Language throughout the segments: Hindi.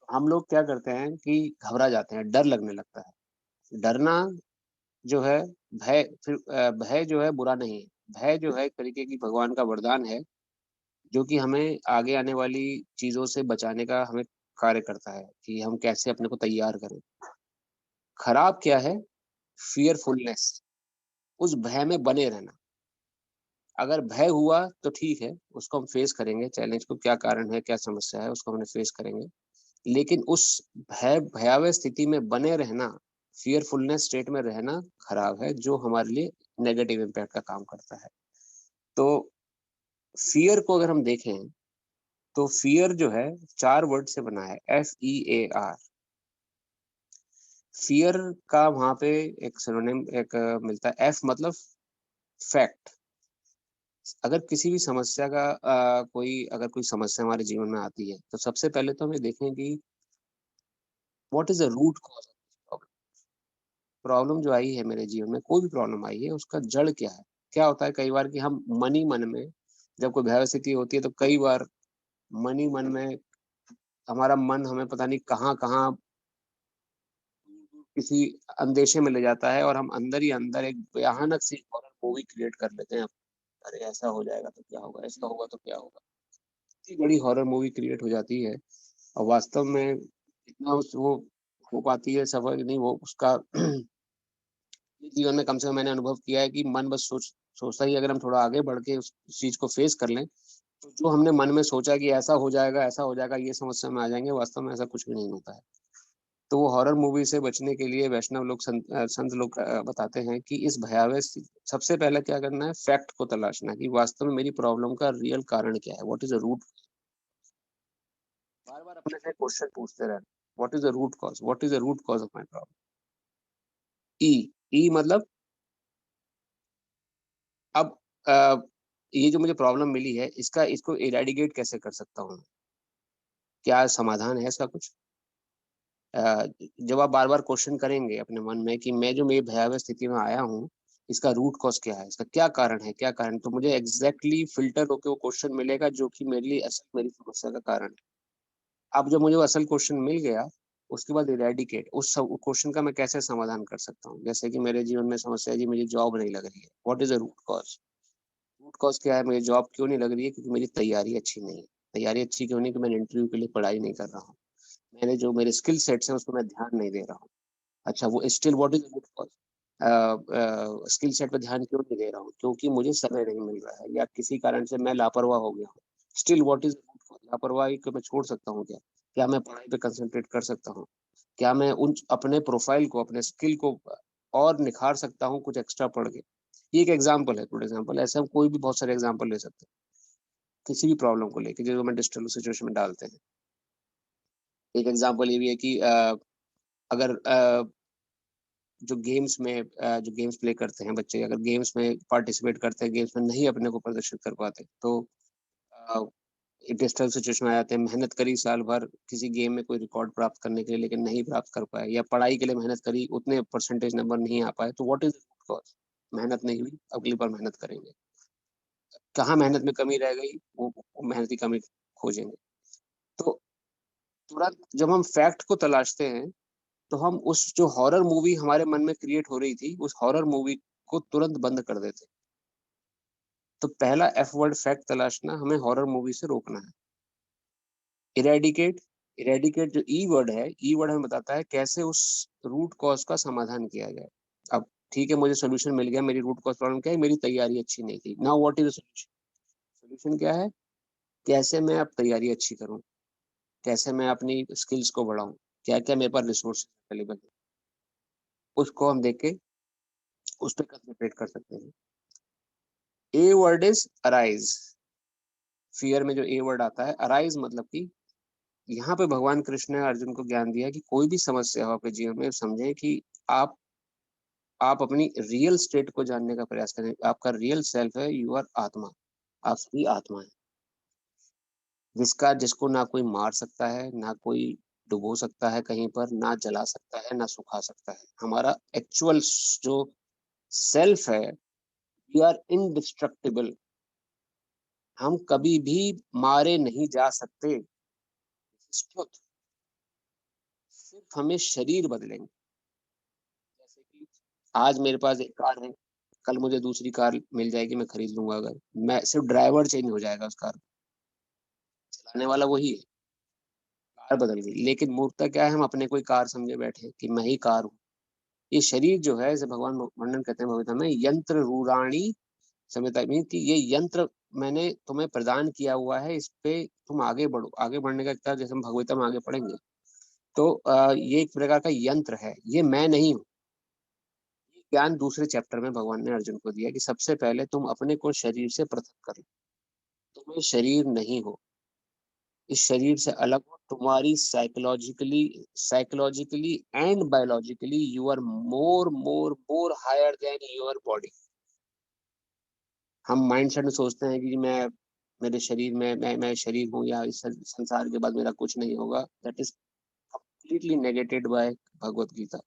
हम लोग क्या करते हैं कि घबरा जाते हैं, डर लगने लगता है। डरना जो है, भय जो है बुरा नहीं है। भय जो है एक तरीके की भगवान का वरदान है, जो कि हमें आगे आने वाली चीज़ों से बचाने का हमें कार्य करता है, कि हम कैसे अपने को तैयार करें। खराब क्या है? फ़ियरफुलनेस, उस भय में बने रहना। अगर भय हुआ तो ठीक है, उसको हम फेस करेंगे, चैलेंज को क्या कारण है, क्या समस्या है, उसको हमने फेस करेंगे। लेकिन उस भयावह स्थिति में बने रहना, फ़ियरफुलनेस स्टेट में रहना खराब है, जो हमारे लिए नेगेटिव इम्पैक्ट का काम करता है। तो फ़ियर को अगर हम देखें, तो फ़ियर जो है 4 वर्ड से बना है, F-E-A-R। फ़ियर का वहाँ पे एक सिनोनिम मिलता है, F मतलब फैक्ट। अगर किसी भी समस्या का अगर कोई समस्या हमारे जीवन में आती है, तो सबसे पहले तो हमें देखें कि what is the root cause of this problem. Problem जो आई है मेरे जीवन में, कोई भी प्रॉब्लम आई है, उसका जड़ क्या है? क्या होता है कई बार कि हम मन ही मन में, जब कोई भयावह स्थिति होती है, तो कई बार मन ही मन में हमारा मन हमें पता नहीं कहाँ-कहाँ किसी अंदेशे में ले जाता है, और हम अंदर ही अंदर एक भयानक सी हॉरर मूवी क्रिएट कर लेते हैं। अरे! ऐसा हो जाएगा तो क्या होगा? ऐसा होगा तो क्या होगा? इतनी बड़ी हॉरर मूवी क्रिएट हो जाती है, और वास्तव में इतना उस वो हो पाती है सफल नहीं, वो उसका जीवन में कम से कम मैंने अनुभव किया है कि मन बस सोचता ही, अगर हम थोड़ा आगे बढ़ के उस चीज़ को फेस कर लें, तो जो हमने मन में सोचा कि ऐसा हो जाएगा, ये समस्या में आ जाएँगे, वास्तव में ऐसा कुछ भी नहीं होता है। तो वो हॉरर मूवी से बचने के लिए वैष्णव लोग, संत लोग बताते हैं कि इस भयावह स्थिति सबसे पहले क्या करना है, फैक्ट को तलाशना, कि वास्तव में मेरी प्रॉब्लम का रियल कारण क्या है? What is the root? बार-बार अपने से क्वेश्चन पूछते रहना, what is the root cause? What is the root cause of my problem? ई, ई मतलब अब अ, ये जो मुझे प्रॉब्लम मिली है, इसको इरेडिकेट कैसे कर सकता हूँ? क्या समाधान है इसका कुछ? अ, जब आप बार-बार क्वेश्चन करेंगे अपने मन में कि मैं जो मेरी भयावह स्थिति में आया हूँ, इसका रूट कॉज़ क्या है? इसका क्या कारण है, क्या कारण? तो मुझे एग्ज़ैक्टली फ़िल्टर होके वो क्वेश्चन मिलेगा, जो कि मेरे लिए असल मेरी समस्या का कारण है। अब जब मुझे वो असल क्वेश्चन मिल गया, उसके बाद इरेडिकेट उस सब क्वेश्चन का मैं कैसे समाधान कर सकता हूँ? जैसे कि मेरे जीवन में समस्या है जी, मुझे जॉब नहीं लग रही है। What is the root cause? Root cause क्या है, मुझे जॉब क्यों नहीं लग रही है? क्योंकि मेरी तैयारी अच्छी नहीं है। तैयारी अच्छी क्यों नहीं? कि मैंने इंटरव्यू के लिए पढ़ाई नहीं कर रहा हूँ। मैंने जो मेरे स्किल सेट्स हैं, उसपे मैं ध्यान नहीं दे रहा हूँ। अच्छा, वो still what is the root cause? Skill set पे ध्यान क्यों नहीं दे रहा हूँ? क्योंकि मुझे समय नहीं मिल रहा है, या किसी कारण से मैं लापरवाह हो गया हूँ। Still what is the root cause? लापरवाही को मैं छोड़ सकता हूँ क्या? क्या मैं पढ़ाई पे कंसंट्रेट कर सकता हूँ? क्या मैं उन अपने प्रोफ़ाइल को, अपने स्किल को और निखार सकता हूँ कुछ एक्स्ट्रा पढ़ के? ये एक एग्ज़ाम्पल है, गुड एग्ज़ाम्पल। ऐसे हम कोई भी बहुत सारे एग्ज़ाम्पल ले सकते हैं, किसी भी प्रॉब्लम को लेके जो हमें डिस्टर्ब सिचुएशन में डालते हैं। एक एग्ज़ाम्पल ये भी है कि अगर जो गेम्स प्ले करते हैं बच्चे, अगर गेम्स में पार्टिसिपेट करते हैं, गेम्स में नहीं अपने को प्रदर्शित कर पाते, तो अ, एक डिस्टर्ब सिचुएशन में आ जाते हैं। मेहनत करी साल भर किसी गेम में कोई रिकॉर्ड प्राप्त करने के लिए, लेकिन नहीं प्राप्त कर पाए, या पढ़ाई के लिए मेहनत करी, उतने परसेंटेज नंबर नहीं आ पाए, तो what is the root cause? मेहनत नहीं हुई, अगली बार मेहनत करेंगे। कहाँ मेहनत में कमी रह गई, वो मेहनत की कमी खोजेंगे। तो तुरंत जब हम फैक्ट को तलाशते हैं, तो हम उस जो हॉरर मूवी हमारे मन में क्रिएट हो रही थी, उस हॉरर मूवी को तुरंत बंद कर देते हैं। तो पहला एफ वर्ड फैक्ट तलाशना, हमें हॉरर मूवी से रोकना है। इरेडिकेट, इरेडिकेट जो ई वर्ड है, ई वर्ड हमें बताता है कैसे उस रूट कॉज़ का समाधान किया जाए। अब ठीक है, मुझे सॉल्यूशन मिल गया, मेरी रूट कॉज़ प्रॉब्लम क्या है? मेरी तैयारी अच्छी नहीं थी। Now what is the solution? Solution क्या है? कैसे मैं अब तैयारी अच्छी करूँ? कैसे मैं अपनी स्किल्स को बढ़ाऊँ? क्या-क्या मेरे पास रिसोर्स अवेलेबल है? उसको हम देख के उस पे कंसंट्रेट कर सकते हैं। A word is arise. Fear में जो ए वर्ड आता है, अराइज़ मतलब कि यहाँ पे भगवान कृष्ण ने अर्जुन को ज्ञान दिया कि कोई भी समस्या हो आपके जीवन में, समझें कि आप आप अपनी रियल स्टेट को जानने का प्रयास करें। आपका रियल सेल्फ है, यू आर आत्मा। आप सभी आत्मा हैं। जिसको ना कोई मार सकता है, ना कोई डुबो सकता है कहीं पर, ना जला सकता है, ना सुखा सकता है। हमारा एक्चुअल जो सेल्फ है, वी आर इंडिस्ट्रक्टिबल। हम कभी भी मारे नहीं जा सकते। ट्रुथ। हमें शरीर बदलेंगे। जैसे कि आज मेरे पास एक कार है, कल मुझे दूसरी कार मिल जाएगी, मैं खरीद लूंगा। अगर मैं सिर्फ ड्राइवर चेंज हो जाएगा, उस कार चलाने वाला वही है, कार बदल गई। लेकिन मूर्खता क्या है, हम अपने कोई कार समझे बैठे कि मैं ही कार हूँ। ये शरीर जो है, जैसे भगवान वर्णन करते हैं भगवत में, यंत्र रूराणी संहिता में, कि ये यंत्र मैंने तुम्हें प्रदान किया हुआ है, इस पे तुम आगे बढ़ो। आगे बढ़ने का क्या, जैसे हम भगवत में आगे पढ़ेंगे, तो ये एक प्रकार का यंत्र है, ये मैं नहीं हूँ। ये ज्ञान दूसरे चैप्टर में भगवान ने अर्जुन को दिया कि सबसे पहले तुम अपने को शरीर से पृथक कर लो, तुम्हें शरीर नहीं हो, इस शरीर से अलग हो। तुम्हारी psychologically and biologically you are more more more higher than your body. हम माइंडसेट में सोचते हैं कि मैं, मेरे शरीर में, मैं शरीर हूँ, या इस संसार के बाद मेरा कुछ नहीं होगा। That is completely negated by Bhagavad Gita.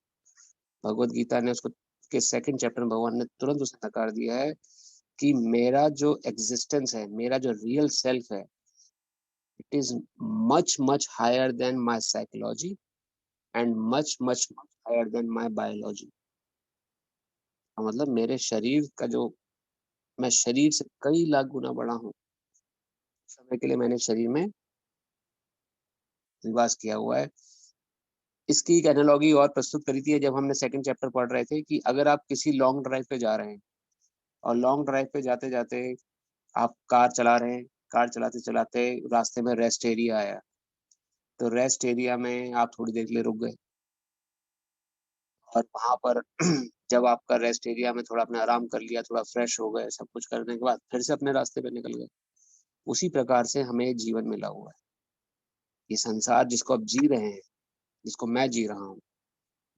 Bhagavad Gita ने उसको के सेकंड चैप्टर में भगवान ने तुरंत उसे नकार दिया है कि मेरा जो एग्जिस्टेंस है, मेरा जो रियल सेल्फ है, it is much much higher than my psychology and much much much higher than my biology. मतलब मेरे शरीर का जो, मैं शरीर से कई लाख गुना बड़ा हूँ। समय के लिए मैंने शरीर में निवास किया हुआ है। इसकी एक एनालॉजी और प्रस्तुत करी थी जब हमने सेकंड चैप्टर पढ़ रहे थे, कि अगर आप किसी लॉन्ग ड्राइव पे जा रहे हैं, और लॉन्ग ड्राइव पे जाते जाते आप कार चला रहे हैं, कार चलाते चलाते रास्ते में रेस्ट एरिया आया, तो रेस्ट एरिया में आप थोड़ी देर के लिए रुक गए, और वहां पर जब आपका रेस्ट एरिया में थोड़ा आपने आराम कर लिया, थोड़ा फ्रेश हो गए, सब कुछ करने के बाद फिर से अपने रास्ते पे निकल गए। उसी प्रकार से हमें जीवन मिला हुआ है। ये संसार जिसको आप जी रहे हैं, जिसको मैं जी रहा हूँ,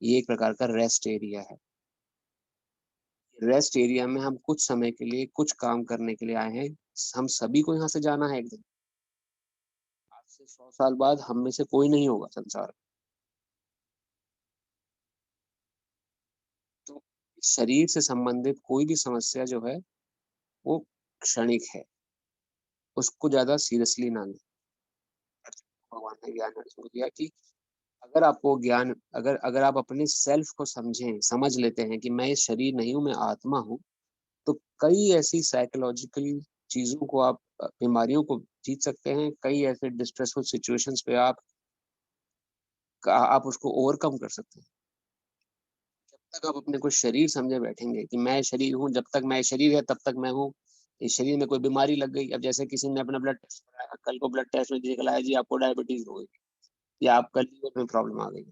ये एक प्रकार का रेस्ट एरिया है। रेस्ट एरिया में हम कुछ समय के लिए कुछ काम करने के लिए आए हैं। हम सभी को यहाँ से जाना है एक दिन। आज से 100 साल बाद हम में से कोई नहीं होगा संसार में। तो शरीर से संबंधित कोई भी समस्या जो है, वो क्षणिक है, उसको ज्यादा सीरियसली ना लें। भगवान ने ज्ञान अर्जुन को दिया कि अगर आपको ज्ञान, अगर अगर आप अपने सेल्फ को समझें, समझ लेते हैं कि मैं ये शरीर नहीं हूँ, मैं आत्मा हूँ, तो कई ऐसी साइकोलॉजिकल चीजों को आप, बीमारियों को जीत सकते हैं। कई ऐसे डिस्ट्रेसफुल सिचुएशंस पे आप उसको ओवरकम कर सकते हैं। जब तक आप अपने को शरीर समझे बैठेंगे कि मैं शरीर हूँ, जब तक मैं शरीर है तब तक मैं हूँ। इस शरीर में कोई बीमारी लग गई, अब जैसे किसी ने अपना ब्लड टेस्ट कराया, कल को ब्लड टेस्ट में निकला जी आपको डायबिटीज हो गई, या आपका लीवर में प्रॉब्लम आ गई,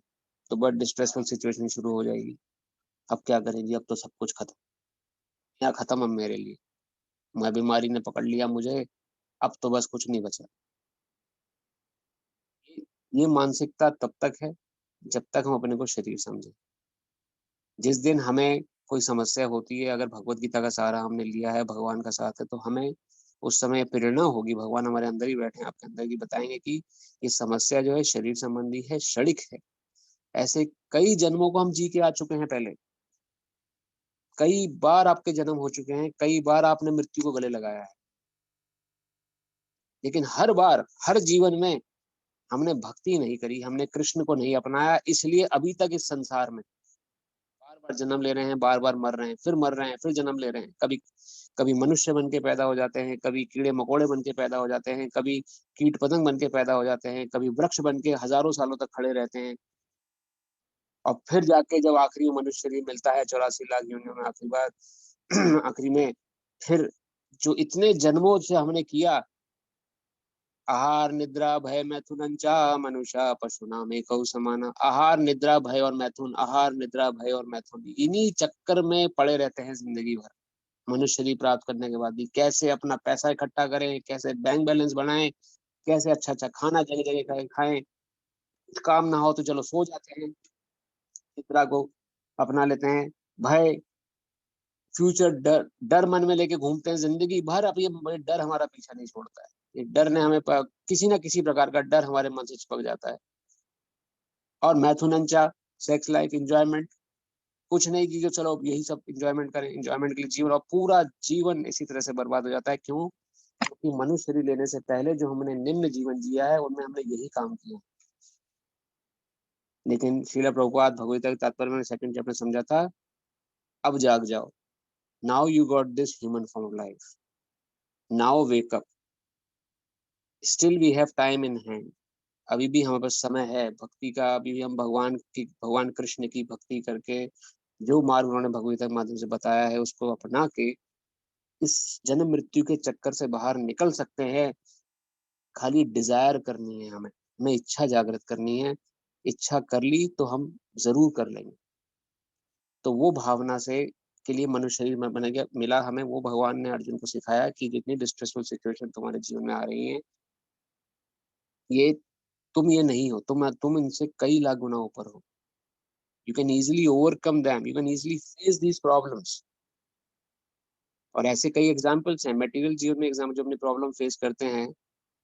तो बहुत डिस्ट्रेसफुल सिचुएशन शुरू हो जाएगी। अब क्या करेंगे, अब तो सब कुछ खत्म, क्या खत्म अब मेरे लिए, मैं, बीमारी ने पकड़ लिया मुझे, अब तो बस कुछ नहीं बचा। ये मानसिकता तब तक है जब तक हम अपने को शरीर समझे। जिस दिन हमें कोई समस्या होती है, अगर भगवत गीता का सहारा हमने लिया है, भगवान का साथ है, तो हमें उस समय प्रेरणा होगी, भगवान हमारे अंदर ही बैठे हैं, आपके अंदर ही, बताएंगे कि ये समस्या जो है शरीर संबंधी है, क्षणिक है। ऐसे कई जन्मों को हम जी के आ चुके हैं पहले, कई बार आपके जन्म हो चुके हैं, कई बार आपने मृत्यु को गले लगाया है, लेकिन हर बार, हर जीवन में हमने भक्ति नहीं करी, हमने कृष्ण को नहीं अपनाया, इसलिए अभी तक इस संसार में बार बार जन्म ले रहे हैं, बार बार मर रहे हैं, फिर मर रहे हैं, फिर जन्म ले रहे हैं। कभी कभी मनुष्य बन के पैदा हो जाते हैं, कभी कीड़े मकोड़े बन के पैदा हो जाते हैं, कभी कीट पतंग बन के पैदा हो जाते हैं, कभी वृक्ष बन के हजारों सालों तक खड़े रहते हैं, और फिर जाके जब आखिरी में मनुष्य शरीर मिलता है 84 लाख योनियों में, आखिरी बार आखिरी में, फिर जो इतने जन्मों से हमने किया, आहार निद्रा भय मैथुन चा मनुष्य पशुना में कौ समाना। आहार निद्रा भय और मैथुन, आहार निद्रा भय और मैथुन, इन्हीं चक्कर में पड़े रहते हैं जिंदगी भर। मनुष्य शरीर प्राप्त करने के बाद भी कैसे अपना पैसा इकट्ठा करें, कैसे बैंक बैलेंस बनाएं, कैसे अच्छा अच्छा खाना जगह जगह खाएं, कुछ काम ना हो तो चलो सो जाते हैं, निद्रा को अपना लेते हैं। भय, फ्यूचर, डर, डर मन में लेके घूमते हैं जिंदगी भर। अब ये डर हमारा पीछा नहीं छोड़ता है, ये डर ने हमें किसी ना किसी प्रकार का डर हमारे मन से चिपक जाता है। और मैथुनंचा, सेक्स लाइफ, इंजॉयमेंट, कुछ नहीं की, चलो यही सब इंजॉयमेंट करें, इंजॉयमेंट के लिए जीवन, और पूरा जीवन इसी तरह से बर्बाद हो जाता है। क्यों? क्योंकि मनुष्य शरीर लेने से पहले जो हमने निम्न जीवन जिया है, उनमें हमने यही काम किया। लेकिन श्रील प्रभुपाद भगवद गीता के तात्पर्य में सेकंड चैप्टर समझा था, अब जाग जाओ, now you got this human form of life, now wake up, still we have time in hand, अभी भी हमारे पास समय है भक्ति का, अभी भी हम भगवान कृष्ण की भक्ति करके जो मार्ग उन्होंने भगवत के माध्यम से बताया है उसको अपना के इस जन्म मृत्यु के चक्कर से बाहर निकल सकते हैं। खाली डिजायर करनी है हमें इच्छा जागृत करनी है, इच्छा कर ली तो हम जरूर कर लेंगे। तो वो भावना से के लिए मनुष्य शरीर में बना गया मिला हमें, वो भगवान ने अर्जुन को सिखाया कि जितनी डिस्ट्रेसफुल सिचुएशन तुम्हारे जीवन में आ रही है, ये तुम ये नहीं हो, तुम इनसे कई लाख गुना ऊपर हो। You can easily overcome them, you can easily face these problems. और ऐसे कई एग्जाम्पल्स हैं मटेरियल जीवन में, एग्जाम्पल जो अपनी प्रॉब्लम फेस करते हैं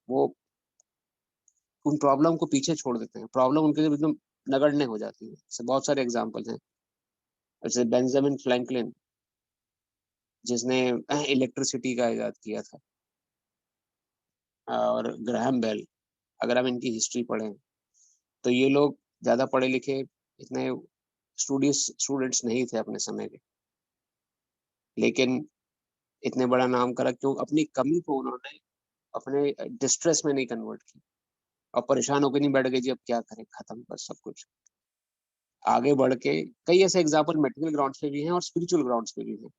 वो उन प्रॉब्लम को पीछे छोड़ देते हैं, प्रॉब्लम उनके लिए एकदम नगण्य हो जाती है। ऐसे बहुत सारे एग्जाम्पल हैं, जैसे बेंजामिन फ्रैंकलिन जिसने इलेक्ट्रिसिटी का इजाद किया था, और ग्राहम बेल, अगर हम इनकी हिस्ट्री पढ़ें तो ये लोग ज्यादा पढ़े लिखे इतने स्टूडेंट्स नहीं थे अपने समय के, लेकिन इतने बड़ा नाम करा क्यों? अपनी कमी को उन्होंने अपने डिस्ट्रेस में नहीं कन्वर्ट की और परेशान होकर नहीं बैठ गए जी अब क्या करें, खत्म बस सब कुछ। आगे बढ़ के कई ऐसे एग्जाम्पल मेटेरियल ग्राउंड्स पे भी हैं और स्पिरिचुअल ग्राउंड्स पे भी हैं,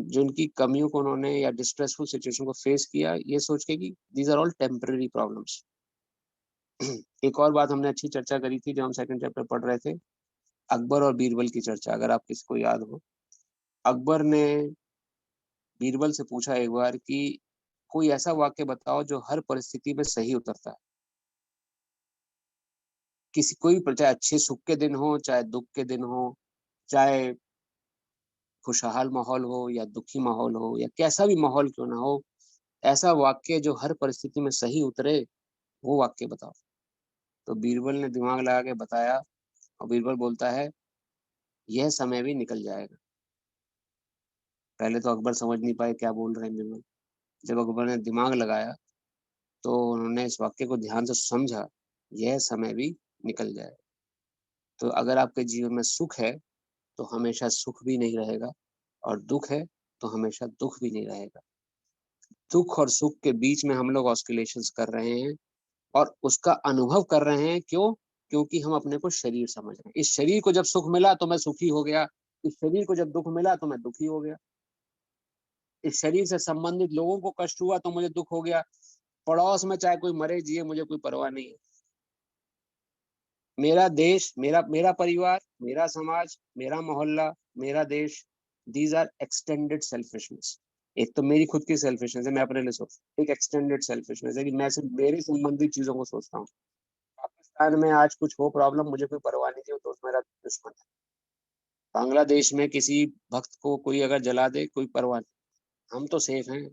जिनकी कमियों को उन्होंने या डिस्ट्रेसफुल सिचुएशन को फेस किया ये सोच के कि these are all temporary problems. एक और बात हमने अच्छी चर्चा करी थी जब हम सेकंड चैप्टर पढ़ रहे थे, अकबर और बीरबल की चर्चा, अगर आप किसी को याद हो। अकबर ने बीरबल से पूछा एक बार कि कोई ऐसा वाक्य बताओ जो हर परिस्थिति में सही उतरता है, किसी कोई चाहे अच्छे सुख के दिन हो चाहे दुख के दिन हो, चाहे खुशहाल माहौल हो या दुखी माहौल हो या कैसा भी माहौल क्यों ना हो, ऐसा वाक्य जो हर परिस्थिति में सही उतरे वो वाक्य बताओ। तो बीरबल ने दिमाग लगा के बताया और बीरबल बोलता है यह समय भी निकल जाएगा। पहले तो अकबर समझ नहीं पाए क्या बोल रहे हैं बीरबल, जब अकबर ने दिमाग लगाया तो उन्होंने इस वाक्य को ध्यान से समझा, यह समय भी निकल जाएगा। तो अगर आपके जीवन में सुख है तो हमेशा सुख भी नहीं रहेगा, और दुख है तो हमेशा दुख भी नहीं रहेगा। दुख और सुख के बीच में हम लोग ऑस्किलेशंस कर रहे हैं और उसका अनुभव कर रहे हैं। क्यों? क्योंकि हम अपने को शरीर समझ रहे हैं। इस शरीर को जब सुख मिला तो मैं सुखी हो गया, इस शरीर को जब दुख मिला तो मैं दुखी हो गया, इस शरीर से संबंधित लोगों को कष्ट हुआ तो मुझे दुख हो गया, पड़ोस में चाहे कोई मरे जिए मुझे कोई परवाह नहीं है। मेरा देश, मेरा मेरा परिवार, मेरा समाज, मेरा मोहल्ला, मेरा देश, दीज आर एक्सटेंडेड सेल्फिशनेस। एक तो मेरी खुद की सेल्फिशनेस है, मैं अपने लिए सोच, एक एक्सटेंडेड सेल्फिशनेस है कि मैं सिर्फ मेरे संबंधित चीजों को सोचता हूँ। पाकिस्तान में आज कुछ हो प्रॉब्लम, मुझे कोई परवाह नहीं थी, तो मेरा दुश्मन है। बांग्लादेश में किसी भक्त को कोई अगर जला दे कोई परवाह नहीं, हम तो सेफ हैं।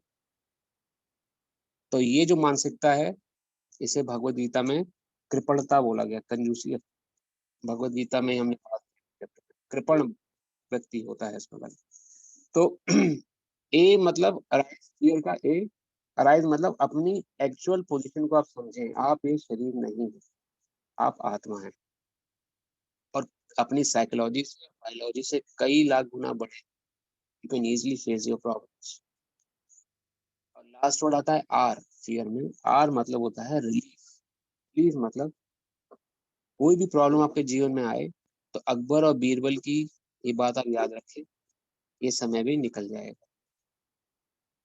तो ये जो मानसिकता है इसे भगवत गीता में कृपणता बोला गया, कंजूसी। भगवत गीता में हमने पढ़ा कृपण व्यक्ति होता है इसमें। तो ए मतलब अराइज, फियर का ए, अराइज मतलब अपनी एक्चुअल पोजीशन को आप समझें, आप ये शरीर नहीं है, आप आत्मा है और अपनी साइकोलॉजी से बायोलॉजी से कई लाख गुना बड़े। You can easily face your problems. और लास्ट वर्ड आता है आर, फियर में आर मतलब होता है रिलीफ। रिलीफ मतलब कोई भी प्रॉब्लम आपके जीवन में आए तो अकबर और बीरबल की ये बात आप याद रखें, ये समय भी निकल जाएगा,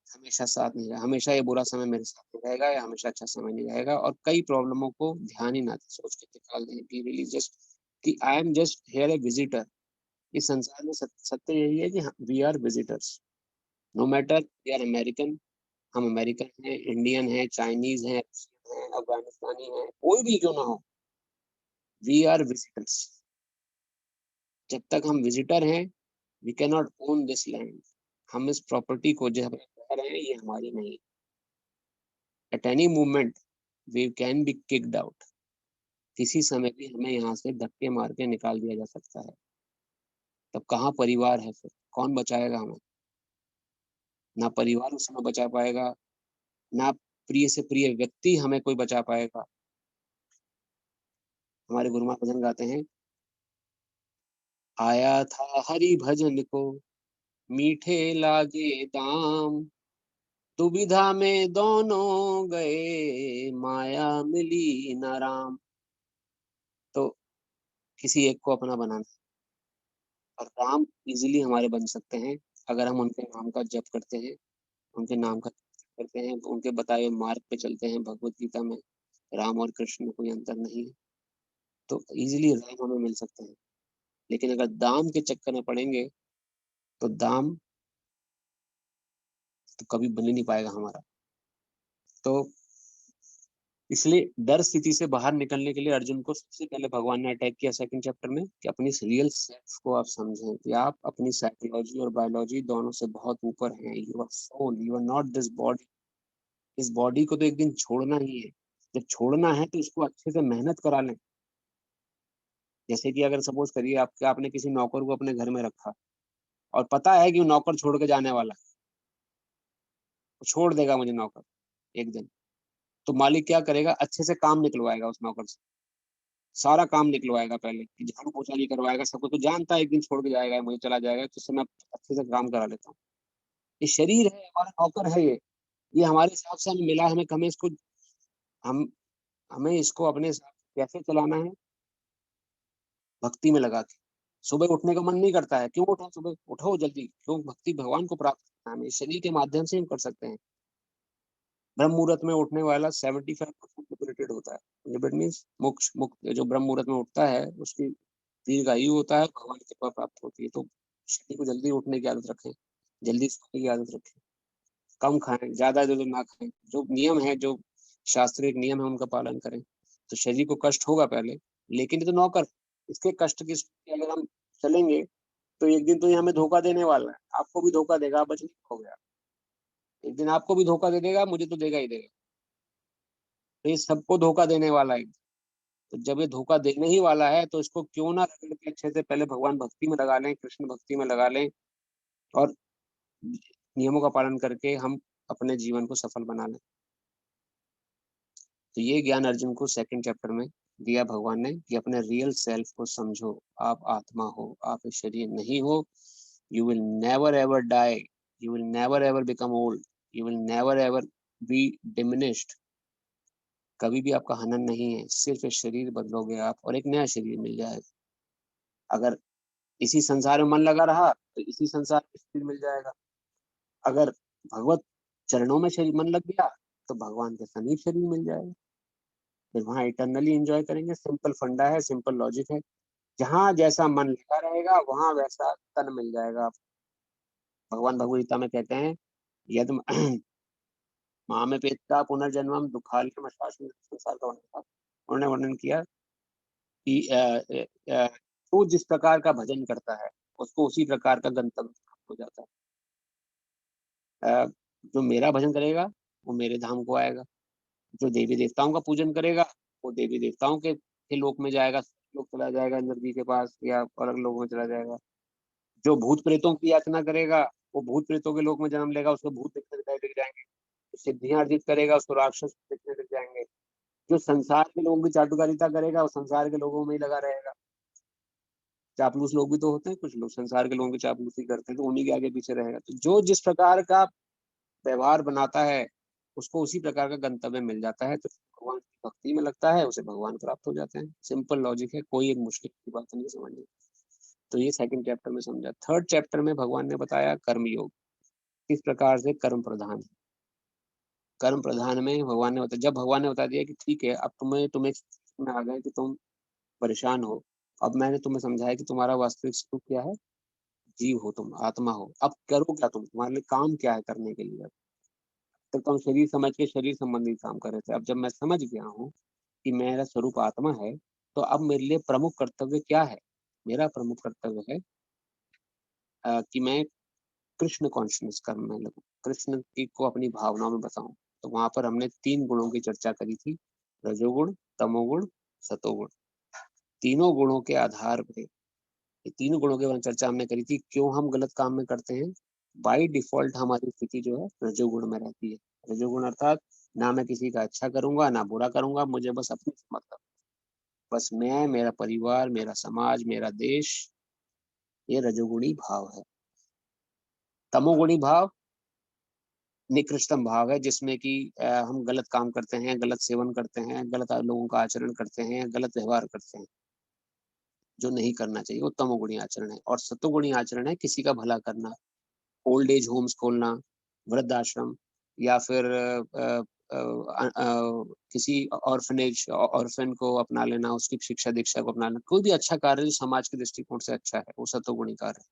हमेशा साथ नहीं रहेगा, हमेशा ये बुरा समय मेरे साथ नहीं रहेगा या हमेशा अच्छा समय नहीं रहेगा। और कई प्रॉब्लमों को ध्यान ही ना दे, सोच के निकाल दें कि रियली जस्ट कि I am just here a visitor. इस संसार में सत्य यही है कि we are visitors. No matter we are American, हम अमेरिकन हैं, इंडियन हैं, चाइनीज हैं, अफगानिस्तानी हैं, कोई भी क्यों ना हो, वी आर विजिटर्स। जब तक हम विजिटर हैं we can not own this land. हम इस प्रॉपर्टी को जो हम कह रहे हैं ये हमारी नहीं। At any moment we can be kicked out. किसी समय भी हमें यहाँ से धक्के मार के निकाल दिया जा सकता है। तब कहाँ परिवार है? फिर कौन बचाएगा हमें? ना परिवार उस समय बचा पाएगा, ना प्रिय से प्रिय व्यक्ति हमें कोई बचा पाएगा। हमारे गुरु महाराज भजन गाते हैं, आया था हरि भजन को मीठे लागे दाम, दुविधा में दोनों गए माया मिली न राम। तो किसी एक को अपना बनाना, और राम इजीली हमारे बन सकते हैं अगर हम उनके नाम का जप करते हैं, उनके नाम का जप करते हैं, उनके बताए हुए मार्ग पे चलते हैं। भगवत गीता में राम और कृष्ण में कोई अंतर नहीं है, तो इजीली राम हमें मिल सकते हैं। लेकिन अगर दाम के चक्कर में पड़ेंगे तो दाम तो कभी बन ही नहीं पाएगा हमारा। तो इसलिए डर स्थिति से बाहर निकलने के लिए अर्जुन को सबसे पहले भगवान ने अटैक किया सेकंड चैप्टर में कि अपनी रियल सेल्फ को आप समझें कि आप अपनी साइकोलॉजी और बायोलॉजी दोनों से बहुत ऊपर हैं। You are soul, you are not this body. इस बॉडी को तो एक दिन छोड़ना ही है। जब छोड़ना है तो इसको अच्छे से मेहनत करा लें। जैसे कि अगर सपोज करिए आपने किसी नौकर को अपने घर में रखा और पता है कि वो नौकर छोड़ के जाने वाला है, वो छोड़ देगा मुझे नौकर एक दिन, तो मालिक क्या करेगा, अच्छे से काम निकलवाएगा उस नौकर से, सारा काम निकलवाएगा, पहले कि झाड़ू पोछा नहीं करवाएगा सबको, तो जानता है एक दिन छोड़ के जाएगा, मुझे चला जाएगा, तो उससे मैं अच्छे से काम करा लेता हूँ। ये शरीर है, हमारा नौकर है ये हमारे हिसाब से हमें मिला है, हमें इसको हम हमें इसको अपने हिसाब से कैसे चलाना है, भक्ति में लगा के। सुबह उठने का मन नहीं करता है, क्यों उठो सुबह, उठो जल्दी, क्यों, भक्ति भगवान को प्राप्त करना है, हमें शरीर के माध्यम से हम कर सकते हैं। ब्रह्म मुहूर्त में उठने वाला 75% लिबरेटेड होता है। लिबरेट मीन्स मोक्ष, मुक्त। जो ब्रह्म मुहूर्त में उठता है उसकी दीर्घायु होता है, भगवान की कृपा प्राप्त होती है। तो शरीर को जल्दी उठने की आदत रखें, जल्दी सोने की आदत रखें, कम खाएं, ज्यादा जो ना खाएं, जो नियम है, जो शास्त्रीय नियम है उनका पालन करें। तो शरीर को कष्ट होगा पहले, लेकिन ये तो नौकर, इसके कष्ट की अगर हम चलेंगे तो एक दिन तो ये हमें धोखा देने वाला है, आपको भी धोखा देगा, आप बचने हो गया, एक दिन आपको भी धोखा दे देगा, मुझे तो देगा ही देगा। तो ये सबको धोखा देने वाला है। तो जब ये धोखा देने ही वाला है तो इसको क्यों ना रगड़ के अच्छे से पहले भगवान भक्ति में लगा लें, कृष्ण भक्ति में लगा लें, और नियमों का पालन करके हम अपने जीवन को सफल बना लें। तो ये ज्ञान अर्जुन को सेकंड चैप्टर में दिया भगवान ने कि अपने रियल सेल्फ को समझो, आप आत्मा हो, आप एक शरीर नहीं हो। You will never ever die, you will never ever become old, you will never ever be diminished. कभी भी आपका हनन नहीं है, सिर्फ एक शरीर बदलोगे आप और एक नया शरीर मिल जाएगा। अगर इसी संसार में मन लगा रहा तो इसी संसार में शरीर मिल जाएगा। अगर भगवत चरणों में शरीर मन लग गया तो भगवान के समीप शरीर मिल जाएगा, फिर वहां इटरनली एंजॉय करेंगे। सिंपल फंडा है, सिंपल लॉजिक है। जहां जैसा मन लगा रहेगा वहां वैसा तन मिल जाएगा। भगवान भगवद गीता में कहते हैं, यद मामे पेता पुनर्जन्मम दुखालयम शाश्वत, संसार का वर्णन था, उन्होंने वर्णन किया कि तो जिस प्रकार का भजन करता है उसको उसी प्रकार का गंतव्य प्राप्त हो जाता है। जो मेरा भजन करेगा वो मेरे धाम को आएगा, जो देवी देवताओं का पूजन करेगा वो देवी देवताओं के लोक में जाएगा, लोग चला जाएगा इंद्र जी के पास या अलग लोगों में चला जाएगा। जो भूत प्रेतों की याचना करेगा वो भूत प्रेतों के लोक में जन्म लेगा, उसको भूत दिखने दिख जाएंगे। जो सिद्धियां अर्जित करेगा उसको राक्षस दिखने दिख जाएंगे। जो संसार के लोगों की चाटुकारिता करेगा वो संसार के लोगों में ही लगा रहेगा। चापलूस लोग भी तो होते हैं, कुछ लोग संसार के लोगों की चापलूसी करते हैं, तो उन्हीं के आगे पीछे रहेगा। तो जो जिस प्रकार का व्यवहार बनाता है उसको उसी प्रकार का गंतव्य मिल जाता है। तो भगवान की भक्ति में लगता है, उसे भगवान प्राप्त हो जाते हैं। सिंपल लॉजिक है, कोई एक मुश्किल की बात नहीं समझनी। तो ये सेकंड चैप्टर में समझा। थर्ड चैप्टर में भगवान ने बताया कर्म योग, किस प्रकार से कर्म प्रधान है। कर्म प्रधान में भगवान ने बताया, जब भगवान ने बता दिया कि ठीक है अब तुम्हें में आ गए कि तुम परेशान हो, अब मैंने तुम्हें समझाया कि तुम्हारा वास्तविक स्वरूप क्या है, जीव हो तुम, आत्मा हो। अब करो क्या, तुम्हारे लिए काम क्या है करने के लिए। तब तो हम शरीर समझ के शरीर संबंधी काम कर रहे थे, अब जब मैं समझ गया हूँ कि मेरा स्वरूप आत्मा है, तो अब मेरे लिए प्रमुख कर्तव्य क्या है। मेरा प्रमुख कर्तव्य है कि मैं कृष्ण कॉन्शियस कर्म में लगूं, कृष्ण की को अपनी भावनाओं में बताऊं। तो वहां पर हमने 3 गुणों की चर्चा करी थी, रजोगुण, तमोगुण, सतोगुण। तीनों गुणों के आधार पे, ये तीनों गुणों के बारे में चर्चा हमने करी थी, क्यों हम गलत काम में करते हैं। बाई डिफॉल्ट हमारी स्थिति जो है रजोगुण में रहती है। रजोगुण अर्थात ना मैं किसी का अच्छा करूंगा ना बुरा करूंगा, मुझे बस अपनी मतलब, बस मैं, मेरा परिवार, मेरा समाज, मेरा देश, ये रजोगुणी भाव है। तमोगुणी भाव निकृष्टतम भाव है, जिसमें कि हम गलत काम करते हैं, गलत सेवन करते हैं, गलत लोगों का आचरण करते हैं, गलत व्यवहार करते हैं, जो नहीं करना चाहिए, वो तमोगुणी आचरण है। और सतोगुणी आचरण है किसी का भला करना, ओल्ड एज होम्स खोलना, वृद्धाश्रम, या फिर किसी ऑर्फनेज ऑर्फन को अपना लेना, उसकी शिक्षा दीक्षा को अपना लेना, कोई भी अच्छा कार्य जो समाज के दृष्टिकोण से अच्छा है, वो सतोगुणी कार्य है।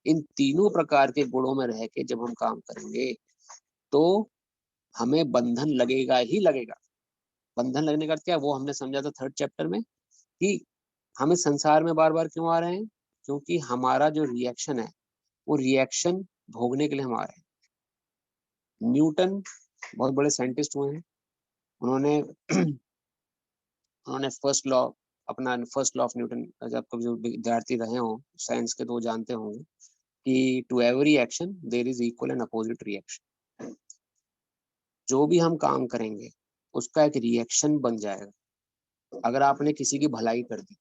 इन तीनों प्रकार के गुणों में रह के जब हम काम करेंगे तो हमें बंधन लगेगा ही लगेगा। बंधन लगने का क्या, वो हमने समझा था थर्ड चैप्टर में, कि हमें संसार में बार बार क्यों आ रहे हैं, क्योंकि हमारा जो रिएक्शन है वो रिएक्शन भोगने के लिए हम आ रहे हैं। न्यूटन बहुत बड़े साइंटिस्ट हुए हैं, उन्होंने उन्होंने फर्स्ट लॉ ऑफ न्यूटन, जब कभी जो विद्यार्थी रहे हों साइंस के तो वो जानते होंगे कि to every action there is equal and opposite reaction. जो भी हम काम करेंगे उसका एक रिएक्शन बन जाएगा। अगर आपने किसी की भलाई कर दी,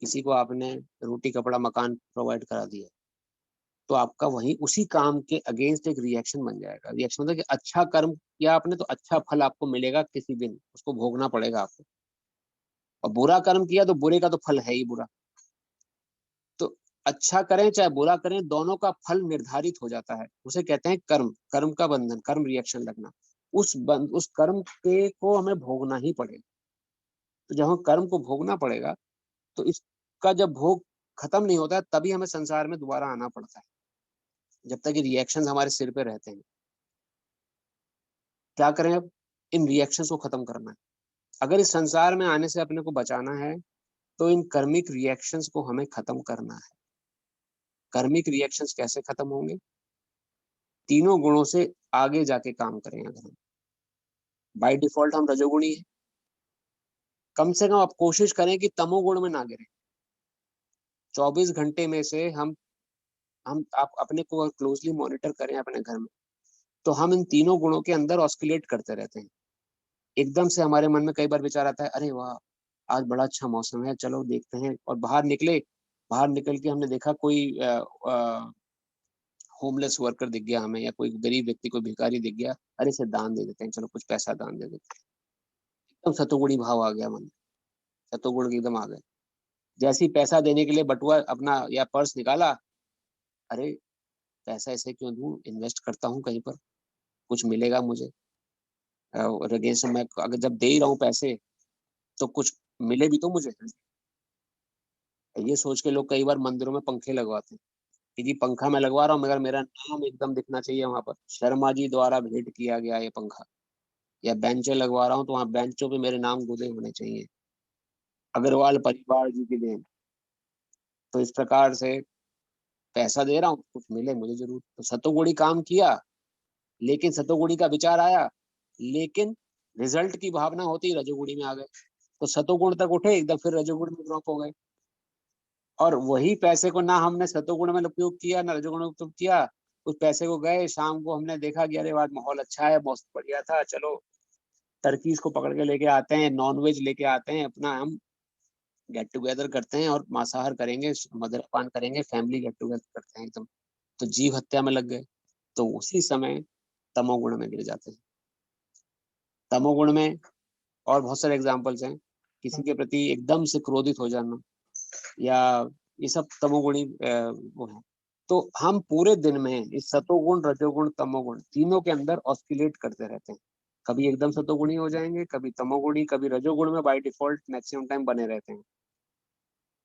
किसी को आपने रोटी कपड़ा मकान प्रोवाइड करा दिया, तो आपका वही उसी काम के अगेंस्ट एक रिएक्शन बन जाएगा। रिएक्शन मतलब कि अच्छा कर्म किया आपने तो अच्छा फल आपको मिलेगा, किसी दिन उसको भोगना पड़ेगा आपको। और बुरा कर्म किया तो बुरे का तो फल है ही बुरा। तो अच्छा करें चाहे बुरा करें, दोनों का फल निर्धारित हो जाता है, उसे कहते हैं कर्म। कर्म का बंधन, कर्म रिएक्शन लगना, उस कर्म के को हमें भोगना ही पड़ेगा। तो जब हम कर्म को भोगना पड़ेगा तो इसका जब भोग खत्म नहीं होता है तभी हमें संसार में दोबारा आना पड़ता है, जब तक ये रिएक्शंस हमारे सिर पे रहते हैं। क्या करें अब, इन रिएक्शंस को खत्म करना है। अगर इस संसार में आने से अपने को बचाना है तो इन कर्मिक रिएक्शंस को हमें खत्म करना है। कर्मिक रिएक्शंस कैसे खत्म होंगे, तीनों गुणों से आगे जाके काम करें। अगर हम बाय डिफॉल्ट हम रजोगुणी है, कम से कम आप कोशिश करें कि तमोगुण में ना गिरे। 24 घंटे में से हम आप अपने को क्लोजली मॉनिटर करें अपने घर में, तो हम इन तीनों गुणों के अंदर ऑस्किलेट करते रहते हैं। एकदम से हमारे मन में कई बार विचार आता है, अरे वाह आज बड़ा अच्छा मौसम है, चलो देखते हैं, और बाहर निकले, बाहर निकल के हमने देखा कोई होमलेस वर्कर दिख गया हमें, या कोई गरीब व्यक्ति, कोई भिखारी दिख गया, अरे इसे दान दे देते हैं, चलो कुछ पैसा दान दे देते हैं। एकदम सतोगुणी भाव आ गया मन में, सतोगुण एकदम आ गए। जैसे ही पैसा देने के लिए बटुआ अपना या पर्स निकाला, अरे पैसा ऐसे क्यों दूं, इन्वेस्ट करता हूँ कहीं पर, कुछ मिलेगा मुझे। और अगेंस्ट मैं अगर जब दे ही रहा हूँ पैसे तो कुछ मिले भी तो मुझे। ये सोच के लोग कई बार मंदिरों में पंखे लगवाते हैं कि जी पंखा मैं लगवा रहा हूँ मगर मेरा नाम एकदम दिखना चाहिए वहां पर, शर्मा जी द्वारा भेंट किया गया ये पंखा। या बेंचें लगवा रहा हूँ तो वहां बेंचों पे मेरे नाम गुदे होने चाहिए, अग्रवाल परिवार जी की देन। तो इस प्रकार से पैसा दे रहा हूँ, कुछ मिले मुझे जरूर। तो सतोगुणी काम किया, लेकिन सतोगुणी का विचार आया, लेकिन रिजल्ट की भावना होती रजोगुणी में आ गए, तो सतोगुण तक उठे एकदम, फिर रजोगुण में ड्रॉप हो गए। और वही पैसे को ना हमने सतोगुण में उपयोग किया ना रजोगुण में उपयोग किया, उस पैसे को गए शाम को हमने देखा कि अरे आज माहौल अच्छा है, मौसम बढ़िया था, चलो टर्कीज को पकड़ के लेके आते हैं, नॉनवेज लेके आते हैं, अपना हम गेट टुगेदर करते हैं और मांसाहार करेंगे, मद्यपान करेंगे, फैमिली गेट टुगेदर करते हैं एकदम। तो जीव हत्या में लग गए। तो उसी समय तमोगुण में गिर जाते हैं। तमोगुण में और बहुत सारे एग्जाम्पल्स हैं, किसी के प्रति एकदम से क्रोधित हो जाना, या ये सब तमोगुणी वो है। तो हम पूरे दिन में इस सतोगुण रजोगुण तमोगुण तीनों के अंदर ऑस्किलेट करते रहते हैं। कभी एकदम सतोगुणी हो जाएंगे, कभी तमोगुणी, कभी रजोगुण में बाय डिफॉल्ट मैक्सिमम टाइम बने रहते हैं।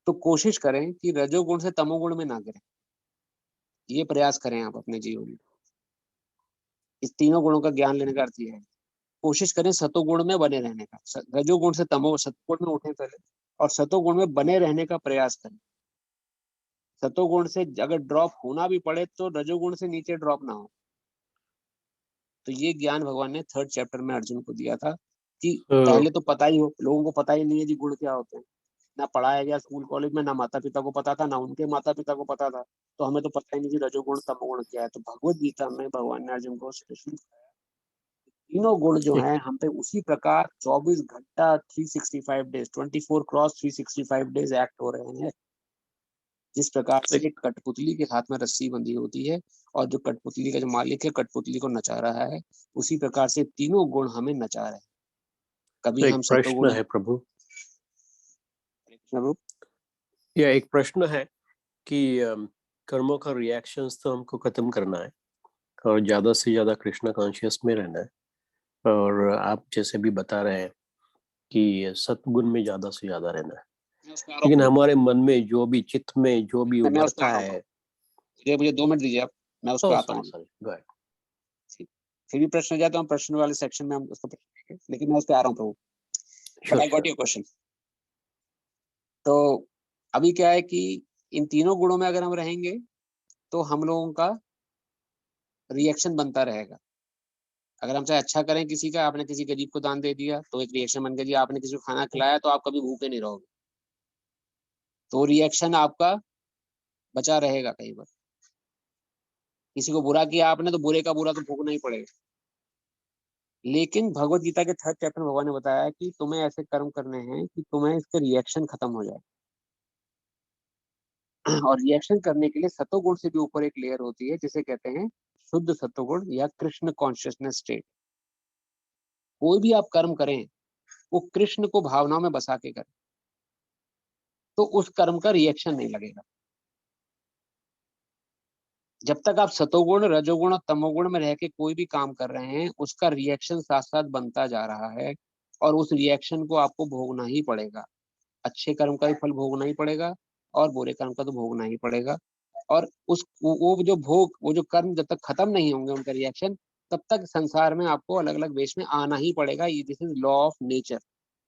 तो कोशिश करें कि रजोगुण से तमोगुण में ना गिरें, ये प्रयास करें आप अपने जीवन में। इस तीनों गुणों का ज्ञान लेने का अर्थ ये है, कोशिश करें सतोगुण में बने रहने का। रजोगुण से तमो सतोगुण में उठे पहले, और सतोगुण में बने रहने का प्रयास करें। सतोगुण से अगर ड्रॉप होना भी पड़े तो रजोगुण से नीचे ड्रॉप ना हो। तो ये ज्ञान भगवान ने थर्ड चैप्टर में अर्जुन को दिया था, कि तो पहले तो पता ही हो, लोगों को पता ही नहीं है जी गुण क्या होते हैं, ना पढ़ाया गया स्कूल कॉलेज में, ना माता पिता को पता था, ना उनके माता पिता को पता था। तो हमें तो पता ही नहीं कि रजोगुण तमोगुण क्या है। तो भगवत गीता में भगवान ने अर्जुन को सजेशन तीनों गुण जो ठीक हैं हम पे उसी प्रकार 24 घंटा 365 डेज 24 क्रॉस 365 डेज एक्ट हो रहे हैं। जिस प्रकार से ठीक एक कठपुतली के हाथ में रस्सी बंधी होती है और जो कठपुतली का जो मालिक है कठपुतली को नचा रहा है, उसी प्रकार से तीनों गुण हमें नचा रहे हैं। कभी एक हम प्रश्न सतोगुण है प्रभु, स्वरूप यह एक प्रश्न है कि कर्मों का रिएक्शंस तो हमको खत्म करना है और ज्यादा से ज्यादा कृष्ण कॉन्शियस में रहना है, और आप जैसे भी बता रहे हैं कि सतगुण में ज्यादा से ज्यादा रहना है। मैं उस पर आ रहा हूँ लेकिन प्रभु। हमारे मन में जो भी, चित्त में जो भी मैं उस पर आ उभरता रहा हूँ है। प्रभु। मुझे 2 मिनट दीजिए आप, मैं उस पर ओह आता सॉरी हूँ। Sorry, go ahead. ठीक। फिर भी प्रश्न हो जाए तो हम प्रश्न वाले सेक्शन में हम उसको पढ़ेंगे, लेकिन मैं उस पर आ रहा हूँ प्रभु। But sure I got sure. Your question. तो अभी क्या है कि इन तीनों गुणों में अगर हम रहेंगे तो हम लोगों का रिएक्शन बनता रहेगा। अगर हम चाहे अच्छा करें किसी का, आपने किसी गरीब को दान दे दिया तो एक रिएक्शन बन गया जी, आपने किसी को खाना खिलाया तो आप कभी भूखे नहीं रहोगे, तो रिएक्शन आपका बचा रहेगा। कई बार किसी को बुरा किया आपने तो बुरे का बुरा तो भोगना ही पड़ेगा। लेकिन भगवत गीता के 3rd चैप्टर में भगवान ने बताया कि तुम्हें ऐसे कर्म करने हैं कि तुम्हें इसके रिएक्शन खत्म हो जाए। और रिएक्शन करने के लिए सतोगुण से भी ऊपर एक लेयर होती है जिसे कहते हैं शुद्ध सतोगुण या कृष्ण कॉन्शियसनेस स्टेट। कोई भी आप कर्म करें वो कृष्ण को भावनाओं में बसा के करें तो उस कर्म का रिएक्शन नहीं लगेगा। जब तक आप सतोगुण रजोगुण और तमोगुण में रह के कोई भी काम कर रहे हैं उसका रिएक्शन साथ साथ बनता जा रहा है और उस रिएक्शन को आपको भोगना ही पड़ेगा। अच्छे कर्म का भी फल भोगना ही पड़ेगा और बुरे कर्म का तो भोगना ही पड़ेगा। और उस वो जो भोग, वो जो कर्म जब तक खत्म नहीं होंगे उनका रिएक्शन, तब तक संसार में आपको अलग अलग वेश में आना ही पड़ेगा। ये this is law of nature.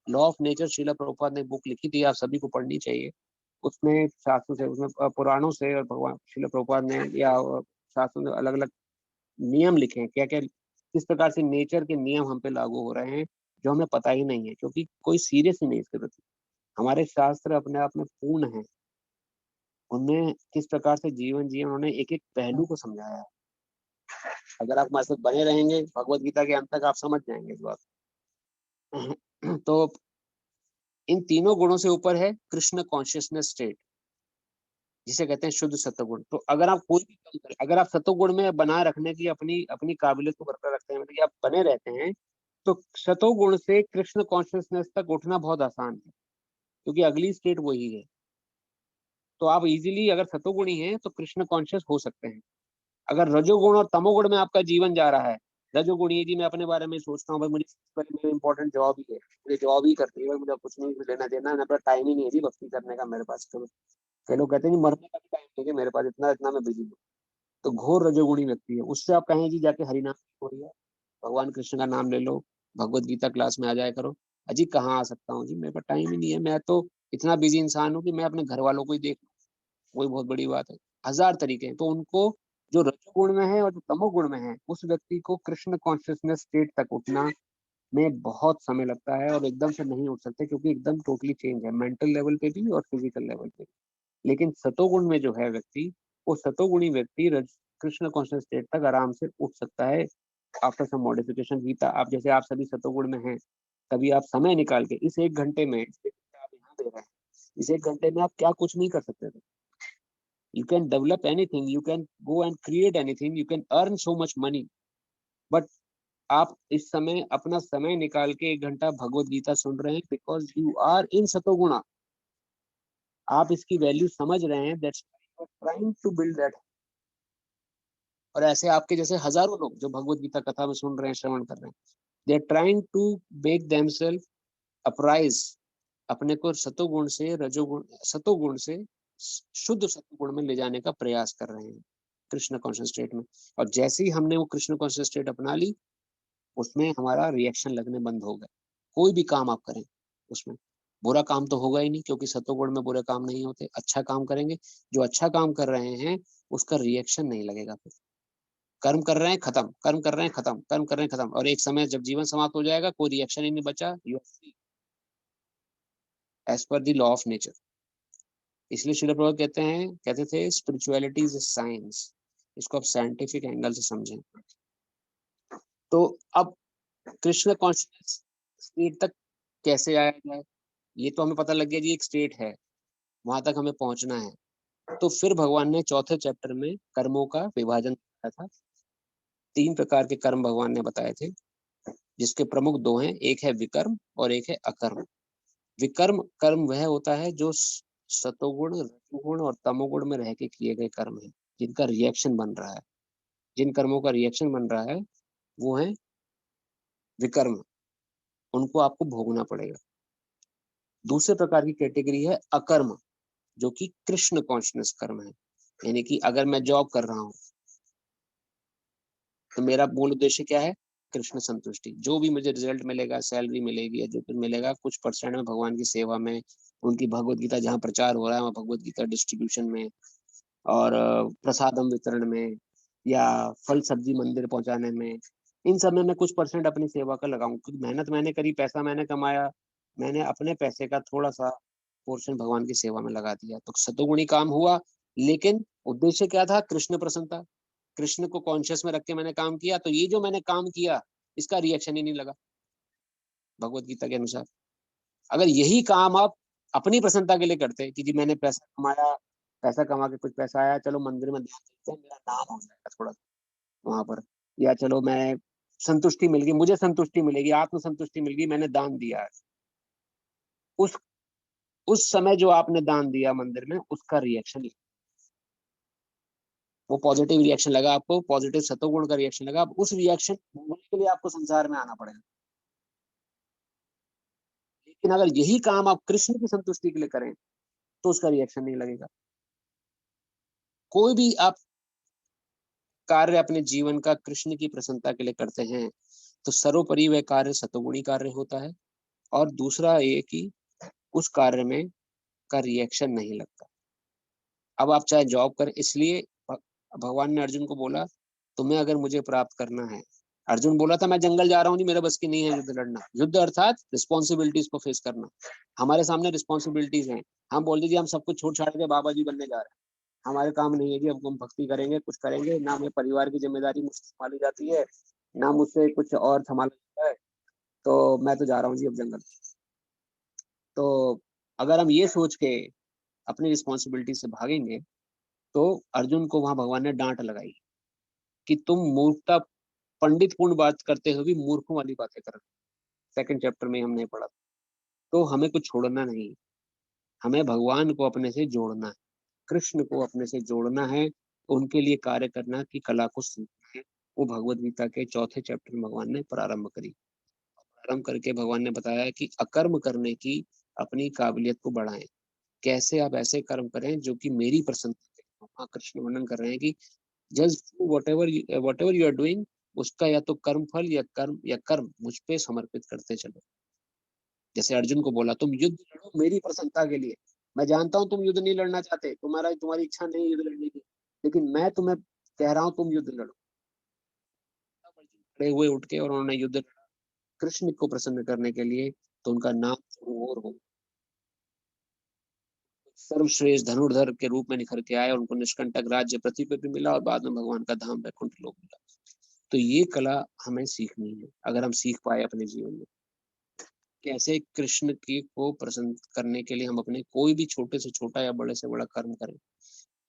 Law of nature Srila Prabhupada ने बुक लिखी थी, आप सभी को पढ़नी चाहिए। उसमें शास्त्रों से, उसमें पुराणों से और भगवान श्रीला प्रभुपाद ने या शास्त्रों ने अलग अलग नियम लिखे हैं, क्या क्या किस प्रकार से नेचर के नियम हम पे लागू हो रहे हैं जो हमें पता ही नहीं है, क्योंकि कोई सीरियस ही नहीं इसके प्रति। हमारे शास्त्र अपने आप में पूर्ण है, उनमें किस प्रकार से जीवन जिए उन्होंने एक एक पहलू को समझाया है। अगर आप हमारे साथ बने रहेंगे भगवत गीता के अंत तक आप समझ जाएंगे इस बात। तो इन तीनों गुणों से ऊपर है कृष्ण कॉन्शियसनेस स्टेट जिसे कहते हैं शुद्ध सत्वगुण। तो अगर आप कोई भी काम करें, अगर आप सत्वगुण में बनाए रखने की अपनी अपनी काबिलियत को बरकरार रखते हैं, मतलब कि आप बने रहते हैं, तो सतोगुण से कृष्ण कॉन्शियसनेस तक उठना बहुत आसान है, क्योंकि अगली स्टेट वही है। तो आप इजीली अगर सतोगुणी हैं तो कृष्ण कॉन्शियस हो सकते हैं। अगर रजोगुण और तमोगुण में आपका जीवन जा रहा है, रजोगुणी है जी मैं अपने बारे में सोचता हूँ भाई, मुझे इंपॉर्टेंट जॉब ही है, मुझे जॉब ही करती है भाई, मुझे कुछ नहीं लेना देना, मेरे पास टाइम ही नहीं है जी भक्ति करने का मेरे पास। कई लोग कहते हैं मरने का भी टाइम नहीं है मेरे पास, इतना इतना मैं बिजी हूँ। तो घोर रजोगुणी व्यक्ति है। उससे आप कहें जी जाके हरिनाम हो रही है, भगवान कृष्ण का नाम ले लो, भगवत गीता क्लास में आ जाया करो। अजी कहाँ आ सकता हूँ जी, मेरे पास टाइम ही नहीं है, मैं तो इतना बिजी इंसान हूँ कि मैं अपने घर वालों को ही देख, वही बहुत बड़ी बात है। हजार तरीके हैं। तो उनको जो रजोगुण में है और जो तमोगुण में है उस व्यक्ति को कृष्ण कॉन्शियसनेस स्टेट तक उठना में बहुत समय लगता है और एकदम से नहीं उठ सकते, क्योंकि एकदम टोटली चेंज है मेंटल लेवल पे भी और फिजिकल लेवल पे भी। लेकिन सतोगुण में जो है व्यक्ति, वो सतोगुणी व्यक्ति कृष्ण कॉन्शियस स्टेट तक आराम से उठ सकता है आफ्टर सम मॉडिफिकेशन। गीता आप जैसे आप सभी सतोगुण में हैं, तभी आप समय निकाल के इस 1 घंटे में आप यहाँ दे रहे हैं, इस 1 घंटे में आप क्या कुछ नहीं कर सकते थे। You can develop anything, you can go and create anything, you can earn so much money, but आप इस समय अपना समय निकाल के 1 घंटा भगवत गीता सुन रहे हैं because you are in satoguna. आप इसकी वैल्यू समझ रहे हैं, that's trying to build that. और ऐसे आपके जैसे हजारों लोग जो भगवत गीता कथा में सुन रहे हैं, श्रवण कर रहे हैं, they are trying to make themselves uprise, अपने को सतोगुण से रजोगुण, सतोगुण से शुद्ध सतोगुण में ले जाने का प्रयास कर रहे हैं कृष्ण कॉन्शियस स्टेट में। और जैसे ही हमने वो कृष्ण कॉन्शियस स्टेट अपना ली, उसमें हमारा रिएक्शन लगने बंद हो गए। कोई भी काम आप करें उसमें बुरा काम तो होगा ही नहीं, क्योंकि सतोगुण में बुरे काम नहीं होते। अच्छा काम करेंगे, जो अच्छा काम कर रहे हैं उसका रिएक्शन नहीं लगेगा। फिर कर्म कर रहे हैं खत्म, कर्म कर रहे हैं खत्म, कर्म कर रहे हैं खत्म, और एक समय जब जीवन समाप्त हो जाएगा कोई रिएक्शन ही नहीं बचा, you are free as per the law of nature. इसलिए श्रील प्रभुपाद कहते थे स्पिरिचुअलिटी इज साइंस। इसको आप साइंटिफिक एंगल से समझें। तो अब कृष्ण कॉन्शियस स्टेट तक कैसे आया जाए, ये तो हमें पता लग गया जी एक स्टेट है, वहां तक हमें पहुंचना है। तो फिर भगवान ने चौथे चैप्टर में कर्मों का विभाजन किया था। 3 प्रकार के कर्म भगवान ने बताए थे, जिसके प्रमुख 2 हैं, एक है विकर्म और एक है अकर्म। विकर्म कर्म वह होता है जो सतोगुण, रजोगुण और तमोगुण में रह के किए गए कर्म है, जिनका रिएक्शन बन रहा है। जिन कर्मों का रिएक्शन बन रहा है वो है विकर्म, उनको आपको भोगना पड़ेगा। दूसरे प्रकार की कैटेगरी है अकर्म, जो कि कृष्ण कॉन्शियस कर्म है। यानी कि अगर मैं जॉब कर रहा हूँ तो मेरा मूल उद्देश्य क्या है, कृष्ण संतुष्टि। जो भी मुझे रिजल्ट मिलेगा, सैलरी मिलेगी या जो कुछ मिलेगा, कुछ परसेंट में भगवान की सेवा में, उनकी भगवत गीता जहाँ प्रचार हो रहा है वहाँ भगवत गीता डिस्ट्रीब्यूशन में, और प्रसादम वितरण में, या फल सब्जी मंदिर पहुंचाने में, इन सब में मैं कुछ परसेंट अपनी सेवा का लगाऊं, क्योंकि मेहनत मैंने करी, पैसा मैंने कमाया, मैंने अपने पैसे का थोड़ा सा पोर्शन भगवान की सेवा में लगा दिया, तो सतोगुणी काम हुआ। लेकिन उद्देश्य क्या था, कृष्ण प्रसन्नता, कृष्ण को कॉन्शियस में रख के मैंने काम किया, तो ये जो मैंने काम किया इसका रिएक्शन ही नहीं लगा भगवत गीता के अनुसार। अगर यही काम आप अपनी प्रसन्नता के लिए करते कि जी मैंने पैसा कमाया, पैसा कमा के कुछ पैसा आया, चलो मंदिर में दान देते हैं, मेरा नाम हो जाएगा थोड़ा वहां पर, या चलो मैं संतुष्टि मिल गई, मुझे संतुष्टि मिलेगी, आत्म संतुष्टि मिल गई, मैंने दान दिया है। उस उस समय जो आपने दान दिया मंदिर में, उसका रिएक्शन, वो पॉजिटिव रिएक्शन लगा आपको, पॉजिटिव सतोगुण का रिएक्शन लगा, अब उस रिएक्शन भोगने के लिए आपको संसार में आना पड़ेगा। लेकिन अगर यही काम आप कृष्ण की संतुष्टि के लिए करें तो उसका रिएक्शन नहीं लगेगा। कोई भी आप कार्य अपने जीवन का कृष्ण की प्रसन्नता के लिए करते हैं तो सर्वोपरि वह कार्य सतोगुणी कार्य होता है। और दूसरा ये कि उस कार्य में का रिएक्शन नहीं लगता। अब आप चाहे जॉब करें, इसलिए भगवान ने अर्जुन को बोला, तुम्हें अगर मुझे प्राप्त करना है, अर्जुन बोला था मैं जंगल जा रहा हूँ जी, मेरे बस की नहीं है युद्ध लड़ना। युद्ध अर्थात रिस्पॉन्सिबिलिटीज को फेस करना। हमारे सामने रिस्पॉन्सिबिलिटीज हैं, हम बोल दीजिए हम सब कुछ छोड़ छाड़ के बाबा जी बनने जा रहे हैं, हमारे काम नहीं है कि अब हम भक्ति करेंगे, कुछ करेंगे ना, हमें परिवार की जिम्मेदारी मुझसे संभाली जाती है, ना मुझसे कुछ और संभाला जाता है, तो मैं तो जा रहा हूँ जी अब जंगल। तो अगर हम ये सोच के अपनी रिस्पॉन्सिबिलिटी से भागेंगे तो अर्जुन को वहां भगवान ने डांट लगाई कि तुम मूर्खता, पंडित पूर्ण बात करते हुए भी मूर्खों वाली बातें कर रहे। सेकंड चैप्टर में हमने पढ़ा। तो हमें कुछ छोड़ना नहीं, हमें भगवान को अपने से जोड़ना है, कृष्ण को अपने से जोड़ना है, उनके लिए कार्य करना की कला को सीखना है। वो भगवत गीता के चौथे चैप्टर में भगवान ने प्रारंभ करी। प्रारंभ करके भगवान ने बताया कि अकर्म करने की अपनी काबिलियत को बढ़ाएं। कैसे आप ऐसे कर्म करें जो कि मेरी प्रसन्नता। वहाँ कृष्ण वर्णन कर रहे हैं कि just whatever you are doing, उसका या तो कर्म फल या कर्म मुझ पे समर्पित करते चलो। जैसे अर्जुन को बोला तुम युद्ध लड़ो मेरी प्रसन्नता के लिए, मैं जानता हूँ तुम युद्ध नहीं लड़ना चाहते, तुम्हारी इच्छा नहीं युद्ध लड़ने की, लेकिन मैं तुम्हें कह रहा हूँ तुम युद्ध लड़ो। खड़े हुए उठ के और उन्होंने युद्ध लड़ा कृष्ण को प्रसन्न करने के लिए। तो उनका नाम और हो सर्वश्रेष्ठ धनुर्धर के रूप में निखर के आए, उनको निष्कंटक राज्य पृथ्वी पर भी मिला और बाद में भगवान का धाम वैकुंठ लोक मिला। तो ये कला हमें सीखनी है, अगर हम सीख पाए अपने जीवन में कैसे कृष्ण की को प्रसन्न करने के लिए हम अपने कोई भी छोटे से छोटा या बड़े से बड़ा कर्म करें।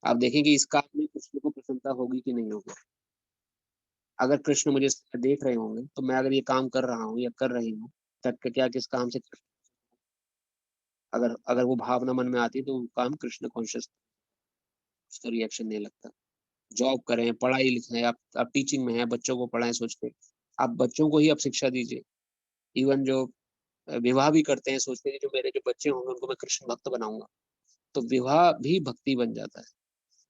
आप देखेंगे इस काम में कृष्ण को प्रसन्नता होगी कि नहीं होगी। अगर कृष्ण मुझे देख रहे होंगे तो मैं अगर ये काम कर रहा हूँ या कर रही हूँ, तब क्या किस काम से अगर अगर वो भावना मन में आती है तो वो काम कृष्ण कॉन्शियस, उसका रिएक्शन नहीं लगता। जॉब करें, पढ़ाई लिखें, आप टीचिंग में हैं, बच्चों को पढ़ाएं, सोच के आप बच्चों को ही आप शिक्षा दीजिए। इवन जो विवाह भी करते हैं, सोचते हैं जो मेरे जो बच्चे होंगे उनको मैं कृष्ण भक्त बनाऊंगा, तो विवाह भी भक्ति बन जाता है।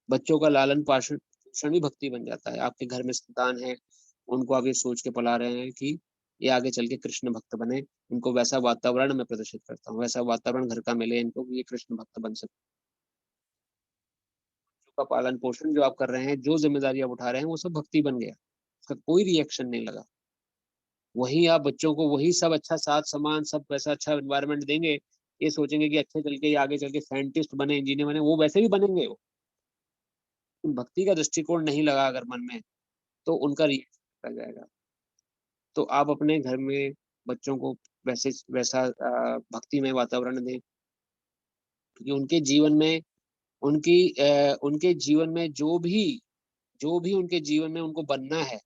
बच्चों का लालन पालन पोषण भी भक्ति बन जाता है। आपके घर में संतान है, उनको आप ये सोच के पला रहे हैं कि ये आगे चल के कृष्ण भक्त बने, इनको वैसा वातावरण मैं प्रदर्शित करता हूँ, वैसा वातावरण घर का मिले इनको कि ये कृष्ण भक्त बन सके। का पालन पोषण जो आप कर रहे हैं, जो जिम्मेदारी आप उठा रहे हैं, वो सब भक्ति बन गया, उसका कोई रिएक्शन नहीं लगा। वही आप बच्चों को वही सब अच्छा साथ समान सब वैसा अच्छा एनवायरनमेंट देंगे, ये सोचेंगे कि अच्छे चल के आगे चल के साइंटिस्ट बने, इंजीनियर बने, वो वैसे भी बनेंगे। वो भक्ति का दृष्टिकोण नहीं लगा अगर मन में, तो उनका रिएक्शन लग जाएगा। तो आप अपने घर में बच्चों को वैसा भक्तिमय वातावरण दें, क्योंकि उनके जीवन में जो भी उनके जीवन में उनको बनना है,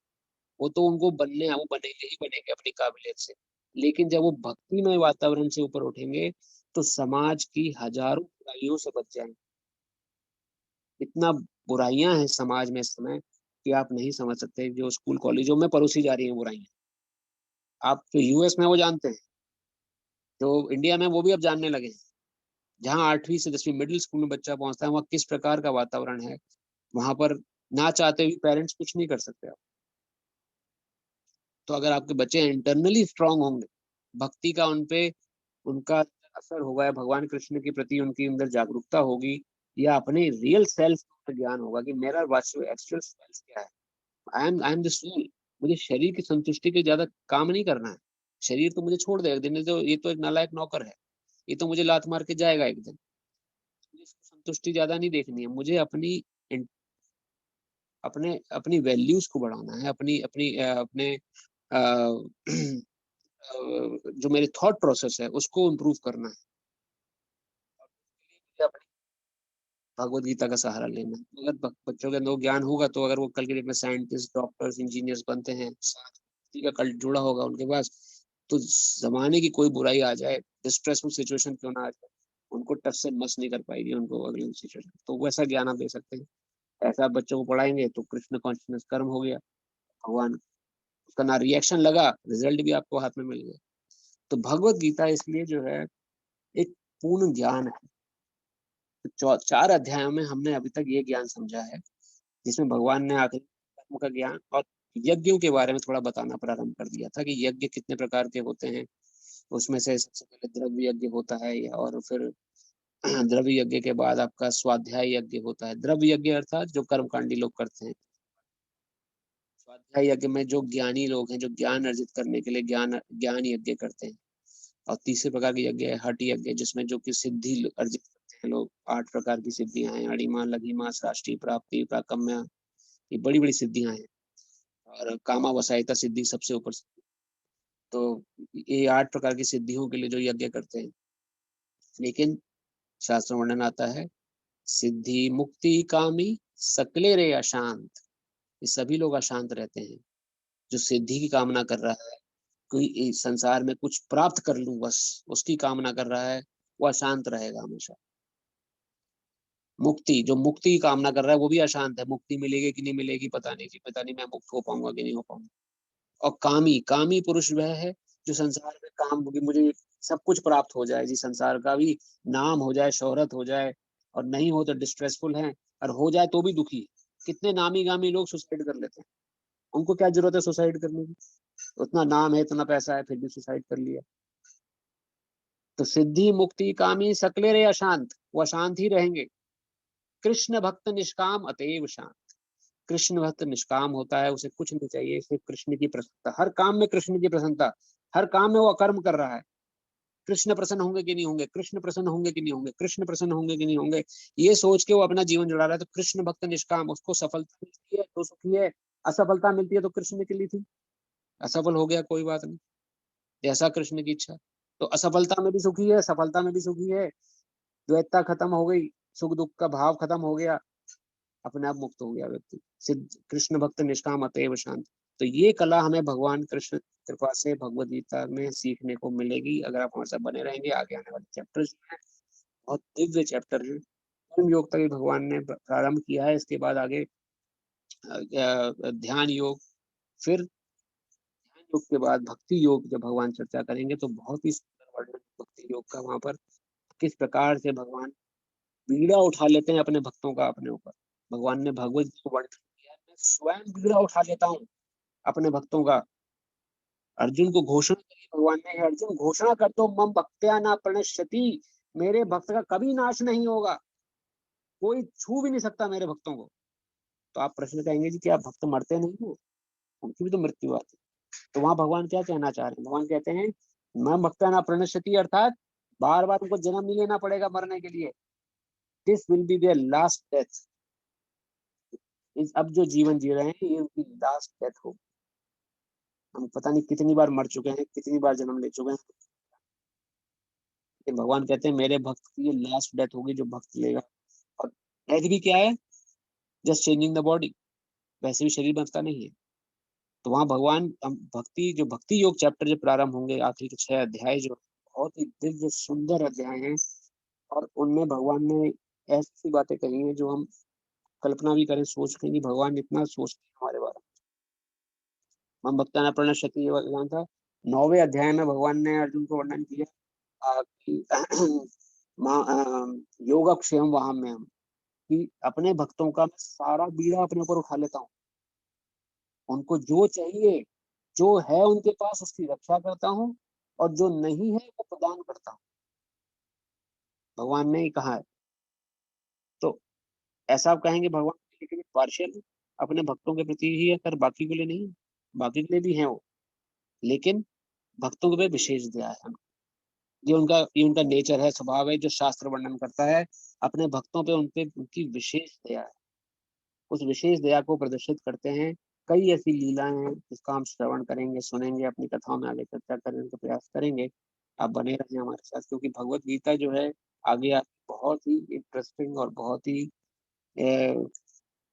वो तो उनको वो बनेंगे ही बनेंगे अपनी काबिलियत से। लेकिन जब वो भक्तिमय वातावरण से ऊपर उठेंगे, तो समाज की हजारों बुराइयों से बच जाएंगे। इतना बुराइयां हैं समाज में इस समय कि आप नहीं समझ सकते। जो स्कूल कॉलेजों में परोसी जा रही हैं बुराइयां, आप जो यूएस में वो जानते हैं, जो इंडिया में वो भी अब जानने लगे हैं। जहाँ 8वीं से 10वीं मिडिल स्कूल में बच्चा पहुंचता है, वहाँ किस प्रकार का वातावरण है, वहां पर ना चाहते हुए पेरेंट्स कुछ नहीं कर सकते आप। तो अगर आपके बच्चे इंटरनली स्ट्रांग होंगे, भक्ति का उनपे उनका असर होगा, या भगवान कृष्ण के प्रति उनकी अंदर जागरूकता होगी, या अपने रियल सेल्फ का ज्ञान होगा कि मेरा वास्तविक एक्चुअल सेल्फ क्या है। I am the soul. मुझे शरीर की संतुष्टि के ज्यादा काम नहीं करना है। शरीर तो मुझे छोड़ देगा एक दिन, तो ये तो एक नालायक नौकर है, ये तो मुझे लात मार के जाएगा एक दिन। मुझे इसको संतुष्टि ज्यादा नहीं देखनी है, मुझे अपने अपनी वैल्यूज को बढ़ाना है, अपनी अपनी अपने जो मेरे थॉट प्रोसेस है उसको इम्प्रूव करना है। मुझे अपनी भगवत गीता का सहारा लेना है। अगर बच्चों के अंदर ज्ञान होगा, तो अगर वो कल के डेट में साइंटिस्ट, डॉक्टर्स, इंजीनियर्स बनते हैं, साथ भक्ति का कल्ट जुड़ा होगा उनके पास, तो जमाने की कोई बुराई आ जाए, स्ट्रेसफुल सिचुएशन क्यों ना आ जाए, उनको टच से मस नहीं कर पाएगी उनको अगली सिचुएशन। तो वैसा ज्ञान आप दे सकते हैं। ऐसा आप बच्चों को पढ़ाएंगे तो कृष्ण कॉन्शियसनेस कर्म हो गया। भगवान उसका ना रिएक्शन लगा, रिजल्ट भी आपको हाथ में मिल गया। तो भगवत गीता इसलिए जो है एक पूर्ण ज्ञान है। तो 4 अध्यायों में हमने अभी तक ये ज्ञान समझा है, जिसमें भगवान ने आखिर कर्म का ज्ञान और यज्ञों के बारे में थोड़ा बताना प्रारंभ कर दिया था, कि यज्ञ कितने प्रकार के होते हैं। उसमें से सबसे पहले द्रव्य यज्ञ होता है, और फिर द्रव्य यज्ञ के बाद आपका स्वाध्याय यज्ञ होता है। द्रव्य यज्ञ अर्थात जो कर्मकांडी लोग करते हैं। स्वाध्याय यज्ञ में जो ज्ञानी लोग हैं, जो ज्ञान अर्जित करने के लिए ज्ञान ज्ञान यज्ञ करते हैं। और तीसरे प्रकार की यज्ञ है हठ यज्ञ, जिसमें जो कि सिद्धि अर्जित करते हैं लोग। 8 प्रकार की सिद्धियां हैं, अणिमा, लघिमा, राष्ट्रीय प्राप्ति, प्राकम्य, ये बड़ी बड़ी सिद्धियां हैं। और कामा वसायता सिद्धि सबसे ऊपर। तो ये 8 प्रकार की सिद्धियों के लिए जो यज्ञ करते हैं। लेकिन शास्त्र वर्णन आता है, सिद्धि मुक्ति कामी सकले रे अशांत। ये सभी लोग अशांत रहते हैं। जो सिद्धि की कामना कर रहा है, कोई इस संसार में कुछ प्राप्त कर लूं बस, उसकी कामना कर रहा है, वो अशांत रहेगा हमेशा। मुक्ति, जो मुक्ति की कामना कर रहा है, वो भी अशांत है। मुक्ति मिलेगी कि नहीं मिलेगी पता नहीं, जी पता नहीं मैं मुक्त हो पाऊंगा कि नहीं हो पाऊंगा। और कामी, कामी पुरुष वह है जो संसार में काम होगी, मुझे सब कुछ प्राप्त हो जाए जी, संसार का भी नाम हो जाए, शोहरत हो जाए, और नहीं हो तो डिस्ट्रेसफुल है, और हो जाए तो भी दुखी है। कितने नामी गामी लोग सुसाइड कर लेते हैं। उनको क्या जरूरत है सुसाइड करने की? उतना नाम है, इतना पैसा है, फिर भी सुसाइड कर लिया। तो सिद्धि मुक्ति कामी सकले रे अशांत, वो अशांत ही रहेंगे। कृष्ण भक्त निष्काम अतएव शांत। कृष्ण भक्त निष्काम होता है, उसे कुछ नहीं चाहिए, सिर्फ कृष्ण की प्रसन्नता। हर काम में कृष्ण की प्रसन्नता, हर काम में वो अकर्म कर रहा है। कृष्ण प्रसन्न होंगे कि नहीं होंगे, कृष्ण प्रसन्न होंगे कि नहीं होंगे, कृष्ण प्रसन्न होंगे कि नहीं होंगे, ये सोच के वो अपना जीवन जुड़ा रहा है। तो कृष्ण भक्त निष्काम, उसको सफलता मिलती है तो सुखी है, असफलता मिलती है तो कृष्ण के लिए थी। असफल हो गया कोई बात नहीं, जैसा कृष्ण की इच्छा। तो असफलता में भी सुखी है, सफलता में भी सुखी है। द्वैतता खत्म हो गई, सुख दुख का भाव खत्म हो गया, अपने आप मुक्त हो गया व्यक्ति। सिद्ध कृष्ण भक्त निष्काम अतएव शांत। तो ये कला हमें भगवान कृष्ण कृपा से भगवद गीता में सीखने को मिलेगी, अगर आप हमारे साथ बने रहेंगे। आगे आने वाले चैप्टर्स में बहुत दिव्य चैप्टर है। कर्म योग तक भगवान ने प्रारंभ किया है, इसके बाद आगे ध्यान योग, फिर ध्यान योग के बाद भक्ति योग जब भगवान चर्चा करेंगे, तो बहुत ही सुंदर वर्णन भक्ति योग का वहां पर, किस प्रकार से भगवान बीड़ा उठा लेते हैं अपने भक्तों का अपने ऊपर। भगवान ने भगवत गीता को वर्णन किया है, मैं स्वयं बीड़ा उठा लेता हूँ अपने भक्तों का। अर्जुन को घोषणा करी भगवान ने, अर्जुन घोषणा कर दो, मम भक्त्या ना प्रणश्यति, मेरे भक्त का कभी नाश नहीं होगा, कोई छू भी नहीं सकता मेरे भक्तों को। तो आप प्रश्न कहेंगे जी क्या भक्त मरते नहीं है? उनकी भी तो मृत्यु आती है। तो वहां भगवान क्या कहना चाह रहे हैं? भगवान कहते हैं मम भक्त्या ना प्रणश्यति, अर्थात बार बार उनको जन्म नहीं लेना पड़ेगा मरने के लिए। This will be their last death. इस अब जो जीवन जी रहे हैं, ये उनकी लास्ट डेथ होगी। हम पता नहीं कितनी बार मर चुके हैं, कितनी बार जन्म ले चुके हैं, कि भगवान कहते हैं मेरे भक्त की ये लास्ट डेथ होगी जो भक्त लेगा। और डेथ भी क्या है, जस्ट चेंजिंग द बॉडी, वैसे भी शरीर बनता नहीं है। तो वहाँ भगवान भक्ति जो भक्ति योग चैप्टर जो प्रारंभ होंगे, आखिरी के 6 अध्याय जो बहुत ही दिव्य सुंदर अध्याय हैं, और उनमें भगवान ने ऐसी बातें कही हैं जो हम कल्पना भी करें, सोच करें कि भगवान इतना सोचते हैं हमारे बारे में। हम भक्ताना प्रण शक्ति ये ज्ञान था, 9वें अध्याय में भगवान ने अर्जुन को वर्णन किया कि योगक्षेम वहां में हम, कि अपने भक्तों का मैं सारा बीड़ा अपने ऊपर उठा लेता हूँ, उनको जो चाहिए, जो है उनके पास उसकी रक्षा करता हूँ, और जो नहीं है वो प्रदान करता हूँ, भगवान ने ही कहा है। तो ऐसा आप कहेंगे भगवान लेकिन पार्शियल अपने भक्तों के प्रति ही है, पर बाकी के लिए नहीं, बाकी के लिए भी है वो, लेकिन भक्तों के विशेष दया है। ये उनका नेचर है, स्वभाव है, जो शास्त्र वर्णन करता है अपने भक्तों पे, उनपे उनकी विशेष दया है। उस विशेष दया को प्रदर्शित करते हैं कई ऐसी लीलाएं हैं जिसका हम श्रवण करेंगे, सुनेंगे, अपनी कथाओं में आगे चर्चा करने का प्रयास करेंगे। आप बने रहें हमारे साथ, क्योंकि भगवत गीता जो है आगे बहुत ही इंटरेस्टिंग और बहुत ही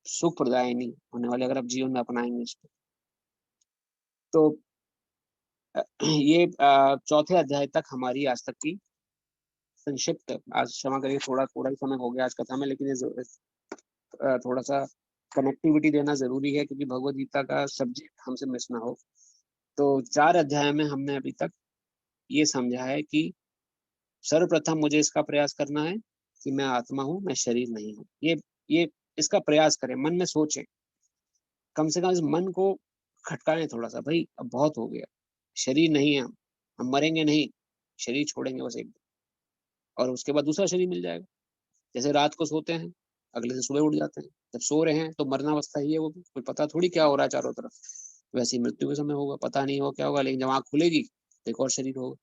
सुखप्रदायिनी होने वाले, अगर आप जीवन में अपनाएंगे इसको। तो ये चौथे अध्याय तक हमारी आज तक की संक्षिप्त, आज क्षमा करिए थोड़ा ही समय हो गया आज कथा में, लेकिन ये थोड़ा सा कनेक्टिविटी देना जरूरी है, क्योंकि भगवत गीता का सब्जेक्ट हमसे मिस ना हो। तो 4 अध्याय में हमने अभी तक ये समझा है कि सर्वप्रथम मुझे इसका प्रयास करना है कि मैं आत्मा हूँ, मैं शरीर नहीं हूँ। ये इसका प्रयास करें, मन में सोचें, कम से कम इस मन को खटकाएं थोड़ा सा, भाई अब बहुत हो गया, शरीर नहीं है हम मरेंगे नहीं, शरीर छोड़ेंगे बस एक दिन, और उसके बाद दूसरा शरीर मिल जाएगा। जैसे रात को सोते हैं, अगले दिन सुबह उठ जाते हैं, जब सो रहे हैं तो मरना अवस्था ही है, वो कोई पता थोड़ी क्या हो रहा है चारों तरफ। वैसे ही मृत्यु के समय होगा, पता नहीं हो क्या होगा, लेकिन जब आँख खुलेगी तो एक और शरीर होगा।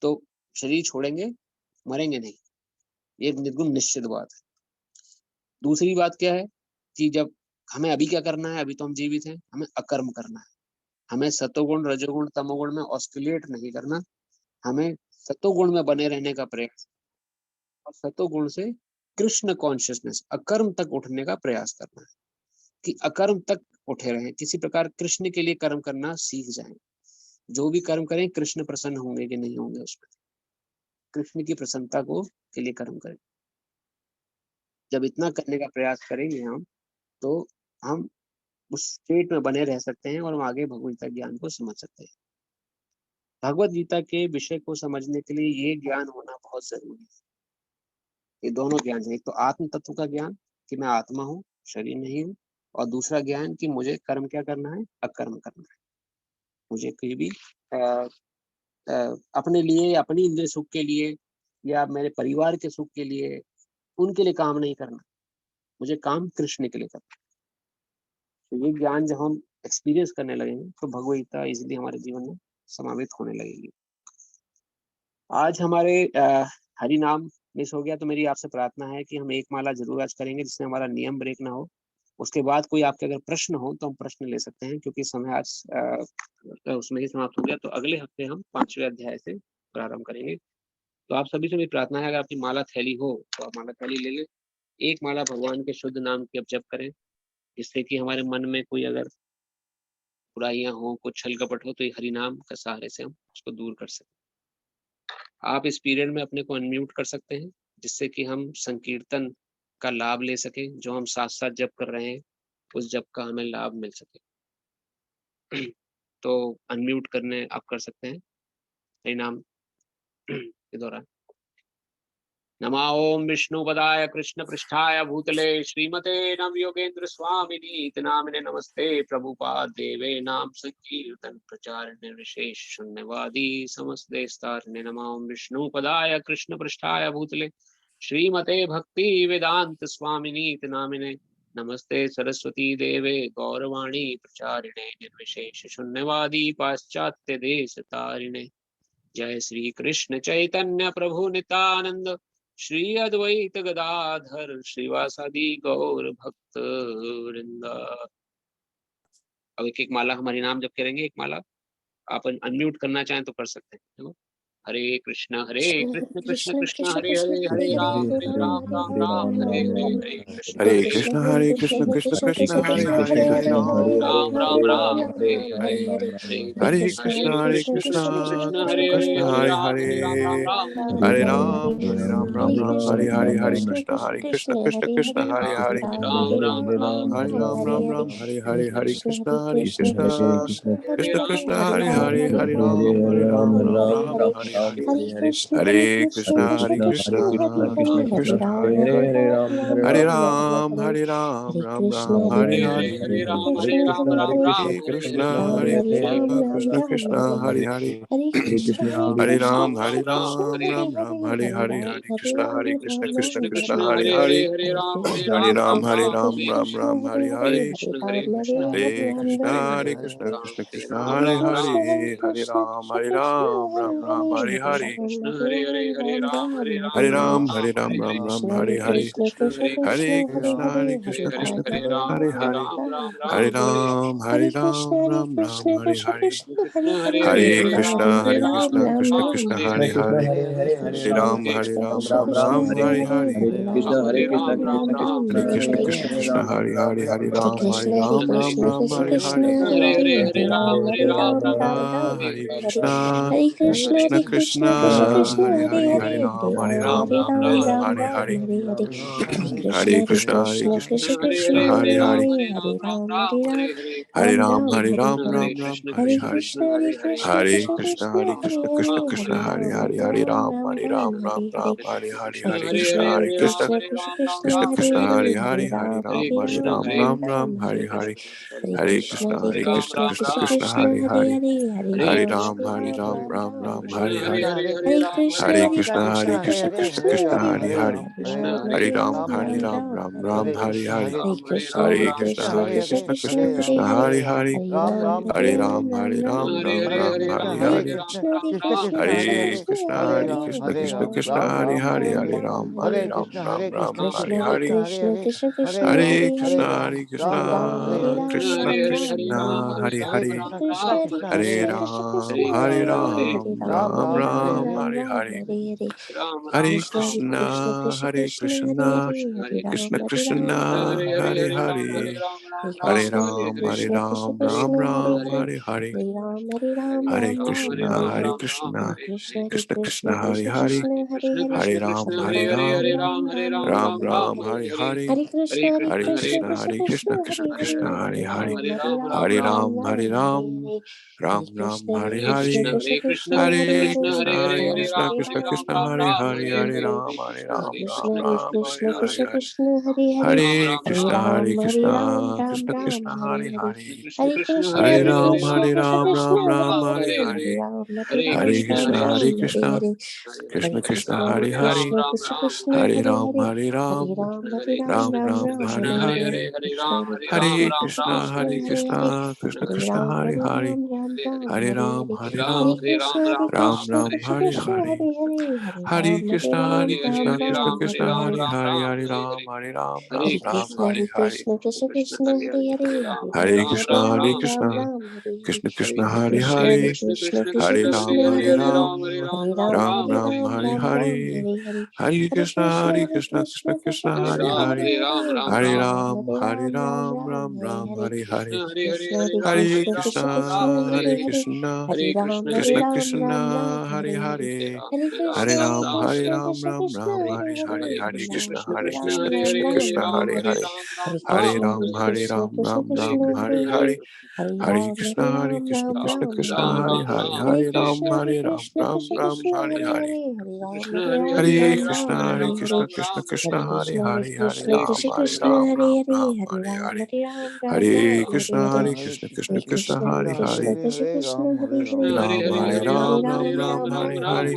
तो शरीर छोड़ेंगे, मरेंगे नहीं, ये निर्गुण निश्चित बात है। दूसरी बात क्या है कि जब हमें अभी क्या करना है, अभी तो हम जीवित हैं, हमें अकर्म करना है। हमें सतोगुण रजोगुण तमोगुण में ऑस्किलेट नहीं करना, हमें सतोगुण में बने रहने का प्रयास, और सतोगुण से कृष्ण कॉन्शियसनेस अकर्म तक उठने का प्रयास करना है, कि अकर्म तक उठे रहें, किसी प्रकार कृष्ण के लिए कर्म करना सीख जाएं। जो भी कर्म करें कृष्ण प्रसन्न होंगे कि नहीं होंगे, उसमें कृष्ण की प्रसन्नता को के लिए कर्म करें। जब इतना करने का प्रयास करेंगे हम, तो हम उस स्टेट में बने रह सकते हैं और हम आगे भगवत गीता ज्ञान को समझ सकते हैं। भगवत गीता के विषय को समझने के लिए ये ज्ञान होना बहुत जरूरी है। ये दोनों ज्ञान है, एक तो आत्म तत्व का ज्ञान कि मैं आत्मा हूँ, शरीर नहीं हूँ, और दूसरा ज्ञान कि मुझे कर्म क्या करना है, अकर्म करना है। मुझे कहीं भी आ, अपने लिए, अपनी इंद्रिय सुख के लिए या मेरे परिवार के सुख के लिए, उनके लिए काम नहीं करना, मुझे काम कृष्ण के लिए करना। तो ये ज्ञान जब हम एक्सपीरियंस करने लगेंगे तो भगवत गीता इजिली हमारे जीवन में समावित होने लगेगी। आज हमारे हरि नाम मिस हो गया, तो मेरी आपसे प्रार्थना है कि हम एक माला जरूर आज करेंगे, जिससे हमारा नियम ब्रेक ना हो। उसके बाद कोई आपके अगर प्रश्न हो तो हम प्रश्न ले सकते हैं, क्योंकि समय आज उसमें ही समाप्त हो गया। तो अगले हफ्ते हम 5वें अध्याय से प्रारंभ करेंगे। तो आप सभी से मेरी प्रार्थना है, अगर आपकी माला थैली हो तो आप माला थैली ले लें, एक माला भगवान के शुद्ध नाम की अब जप करें, जिससे कि हमारे मन में कोई अगर बुराइयां हो, कुछ छल कपट हो, तो ये हरि नाम के सहारे से हम उसको दूर कर सकें। आप इस पीरियड में अपने को अनम्यूट कर सकते हैं, जिससे कि हम संकीर्तन का लाभ ले सकें, जो हम साथ साथ जप कर रहे हैं उस जप का हमें लाभ मिल सके। तो अनम्यूट करने आप कर सकते हैं हरि नाम के दौरान। नमा ओम विष्णुपदाय कृष्ण पृष्ठाय भूतले श्रीमते नव योगेंद्र स्वामिनी नामिने नमस्ते प्रभुपाद देवे नाम संकीर्तन प्रचारिणे विशेष शून्यवादी समस्ते स्तारिणे। नमा ओम विष्णुपदाय कृष्ण पृष्ठाय भूतले श्रीमते भक्ति वेदांत स्वामिनी नामिने नमस्ते सरस्वती देवे गौरवाणी प्रचारिणे निर्विशेष शून्यवादी पाश्चात्य देश तारिणे। जय श्री कृष्ण चैतन्य प्रभु नित्यानंद श्री अद्वैत गदाधर श्रीवासादि गौर भक्त वृंदा। अब एक-एक माला हम हरि नाम जप करेंगे, एक माला आप अनम्यूट करना चाहें तो कर सकते हैं। देखो, हरे कृष्ण कृष्ण कृष्ण कृष्ण हरे हरे, हरे राम राम राम हरे हरे, हरे कृष्ण कृष्ण हरे कृष्ण कृष्ण कृष्ण हरे हरे, हरे राम राम राम हरे हरे, हरे कृष्ण हरे कृष्ण कृष्ण कृष्ण हरे हरे, हरे राम राम हरे हरे, हरे कृष्ण कृष्ण कृष्ण हरे हरे, राम हरे हरे, हरे कृष्ण कृष्ण कृष्ण हरे हरे, हरे राम राम हरे हरे, हरे कृष्ण कृष्ण कृष्ण हरे हरे, हरे राम राम हरे हरे, हरे कृष्ण कृष्ण कृष्ण हरे हरे, हरे राम राम हरे हरे, हरे कृष्ण कृष्ण हरे हरे, हरे राम राम हरे हरे, हरे कृष्ण कृष्ण हरे हरे, हरे राम राम हरे हरे, हरे राम राम हरे हरे, हरे कृष्ण कृष्ण कृष्ण हरे हरे, हरे राम राम हरे हरे, हरे कृष्ण कृष्ण कृष्ण हरे हरे, हरे राम राम हरे हरे, हरे कृष्ण कृष्ण हरे कृष्ण कृष्ण हरे हरे, हरे राम राम हरे हरे, हरे कृष्ण कृष्ण हरे हरे, हरे राम हरे हरे, हरे कृष्ण कृष्ण हरे हरे, हरे राम हरे हरे, हरे कृष्ण कृष्ण हरे हरे, हरे राम हरे हरे, हरे कृष्ण कृष्ण हरे हरे, हरे राम हरे हरे, हरे कृष्ण कृष्ण हरे हरे, हरे राम हरे हरे, हरे कृष्ण कृष्ण हरे हरे, हरे राम हरे हरे, हरे कृष्ण कृष्ण हरे हरे, हरे राम हरे हरे, हरे कृष्ण कृष्ण हरे हरे, हरे राम हरे हरे, हरे कृष्ण कृष्ण कृष्ण हरे हरे, हरे राम हरे हरे, हरे कृष्ण कृष्ण कृष्ण हरे हरे, हरे राम राम हरे हरे, हरे कृष्ण कृष्ण कृष्ण हरे हरे, हरे राम राम हरे हरे, हरे कृष्ण कृष्ण हरे हरे, हरे राम राम हरे हरे, हरे कृष्ण कृष्ण हरे हरे, हरे राम राम हरे हरे, हरे कृष्ण कृष्ण हरे हरे, हरे राम राम हरे हरे, हरे कृष्ण कृष्ण हरे हरे, हरे राम राम हरे हरे, हरे कृष्ण कृष्ण हरे हरे, हरे राम राम हरे हरे, हरे कृष्ण कृष्ण हरे हरे, हरे राम हरे हरे, हरे कृष्ण कृष्ण हरे हरे, हरे राम हरे हरे, हरे कृष्ण कृष्ण हरे हरे, हरे राम हरे हरे, हरे कृष्ण कृष्ण हरे हरे, हरे राम हरे हरे, हरे कृष्ण कृष्ण हरे हरे, हरे राम हरे हरे, हरे कृष्ण कृष्ण हरे हरे, हरे राम हरे हरे, हरे कृष्ण कृष्ण हरे हरे, हरे राम हरे हरे, हरे Krishna Krishna Krishna Hare Hare, Ram Ram, Hare Hare.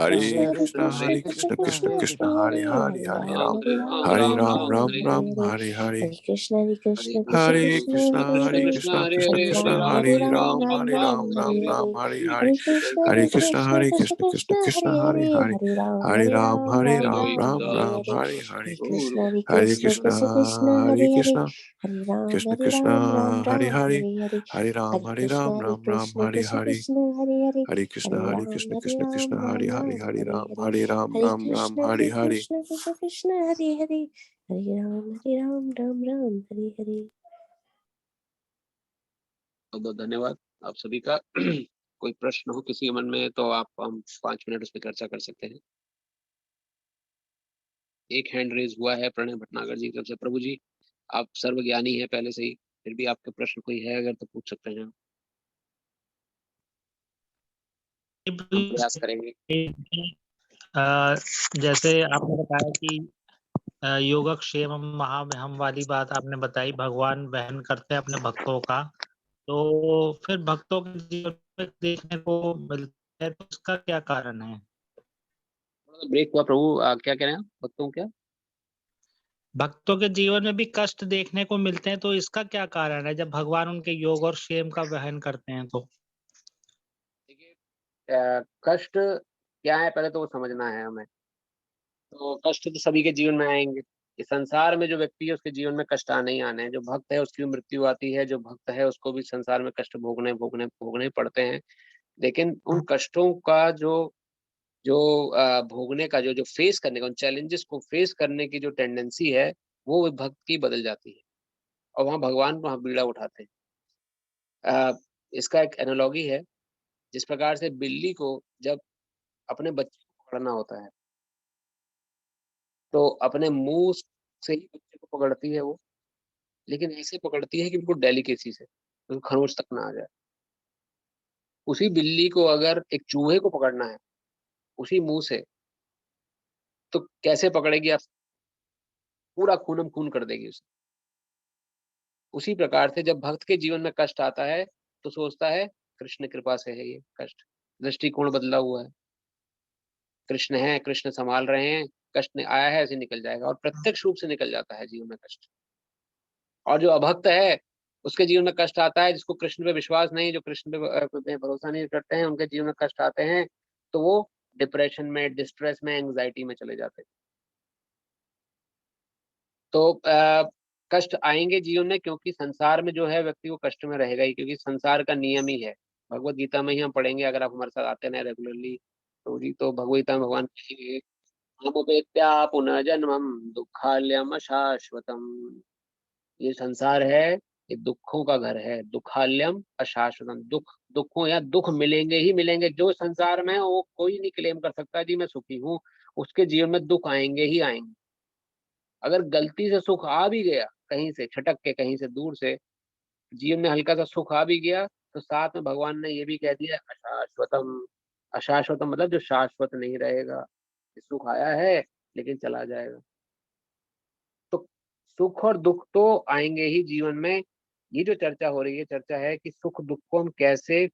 Hare Krishna, Hare Krishna, Krishna Krishna, Hare Hare, Hare Ram. Hare Ram, Ram Ram, Hare Hare. Hare Krishna, Hare Krishna, Krishna Krishna, Hare Ram, Hare Ram, Ram Ram, Hare Hare. Hare Krishna, Hare Krishna, Krishna Krishna, Hare Hare. Hare Ram, Ram Ram, Hare Hare. Hare Krishna, Hare Krishna, Krishna Krishna, Hare Hare. Hare Ram, Ram Ram, Hare Hare. Hare Krishna, Krishna Krishna, Hare Hare. Hare Ram, Ram Ram, Hare Hare. Krishna Krishna, Hare Hare. Hare Ram, Ram Ram, Hare Hare. बहुत बहुत धन्यवाद आप सभी का। कोई प्रश्न हो किसी के मन में तो आप हम 5 मिनट उस पर चर्चा कर सकते हैं। एक हैंड रेज हुआ है प्रणय भटनागर जी की तरफ से। प्रभु जी, आप सर्वज्ञानी हैं पहले से ही, फिर भी आपके प्रश्न कोई है अगर तो पूछ सकते हैं। हम प्रयास करेंगे। जैसे आपने बताया कि योगक्षेम महामहम वाली बात आपने बताई, भगवान वहन करते हैं अपने भक्तों का, तो फिर भक्तों के जीवन में देखने को मिलता है, तो उसका क्या कारण है? ब्रेक हुआ प्रभु, क्या कह रहे हैं भक्तों? क्या भक्तों के जीवन में भी कष्ट देखने को मिलते हैं, तो इसका क्या कारण है जब भगवान उनके योग और क्षेम का वहन करते हैं? तो देखिए, कष्ट क्या है पहले तो वो समझना है हमें। तो कष्ट तो सभी के जीवन में आएंगे। इस संसार में जो व्यक्ति है उसके जीवन में कष्ट आने ही आने हैं। जो भक्त है उसकी मृत्यु आती है, जो भक्त है उसको भी संसार में कष्ट भोगने भोगने भोगने पड़ते हैं। लेकिन उन कष्टों का जो जो भोगने का जो फेस करने का, उन चैलेंजेस को फेस करने की जो टेंडेंसी है वो भक्त की बदल जाती है और वहाँ भगवान वहाँ बीड़ा उठाते हैं। इसका एक एनालॉजी है, जिस प्रकार से बिल्ली को जब अपने बच्चे को पकड़ना होता है तो अपने मुंह से ही बच्चे को पकड़ती है वो, लेकिन ऐसे पकड़ती है कि बिल्कुल डेलिकेसी से, बिल्कुल खरोच तक ना आ जाए। उसी बिल्ली को अगर एक चूहे को पकड़ना है उसी मुंह से, तो कैसे पकड़ेगी आप? पूरा खूनम खून कर देगी उसे। उसी प्रकार से जब भक्त के जीवन में कष्ट आता है तो सोचता है कृष्ण कृपा से है ये कष्ट, दृष्टिकोण बदला हुआ है, कृष्ण है, कृष्ण संभाल रहे हैं, कष्ट ने आया है ऐसे निकल जाएगा, और प्रत्यक्ष रूप से निकल जाता है जीवन में कष्ट। और जो अभक्त है उसके जीवन में कष्ट आता है, जिसको कृष्ण पे विश्वास नहीं, जो कृष्ण पे भरोसा नहीं करते हैं, उनके जीवन में कष्ट आते हैं तो वो डिप्रेशन में, डिस्ट्रेस में, एंग्जाइटी में चले जाते हैं। तो कष्ट आएंगे जीवन में, क्योंकि संसार में जो है व्यक्ति को कष्ट में रहेगा ही, क्योंकि संसार का नियम ही है। भगवत गीता में ही हम पढ़ेंगे, अगर आप हमारे साथ आते हैं रेगुलरली तो जी, तो भगवत गीता में भगवान कहेंगे समुपेत्या पुनः जन्मम दुखाल्यम अशाश्वतम। ये संसार है, ये दुखों का घर है, दुखाल्यम अशाश्वतम। दुखों या दुख मिलेंगे ही मिलेंगे। जो संसार में है वो कोई नहीं क्लेम कर सकता जी मैं सुखी हूँ, उसके जीवन में दुख आएंगे ही आएंगे। अगर गलती से सुख आ भी गया, कहीं से छटक के, कहीं से दूर से जीवन में हल्का सा सुख आ भी गया, तो साथ में भगवान ने ये भी कह दिया अशाश्वतम। अशाश्वतम मतलब जो शाश्वत नहीं रहेगा। सुख आया है लेकिन चला जाएगा। तो सुख और दुख तो आएंगे ही जीवन में। ये जो चर्चा हो रही है, चर्चा है कि सुख दुख को हम कैसे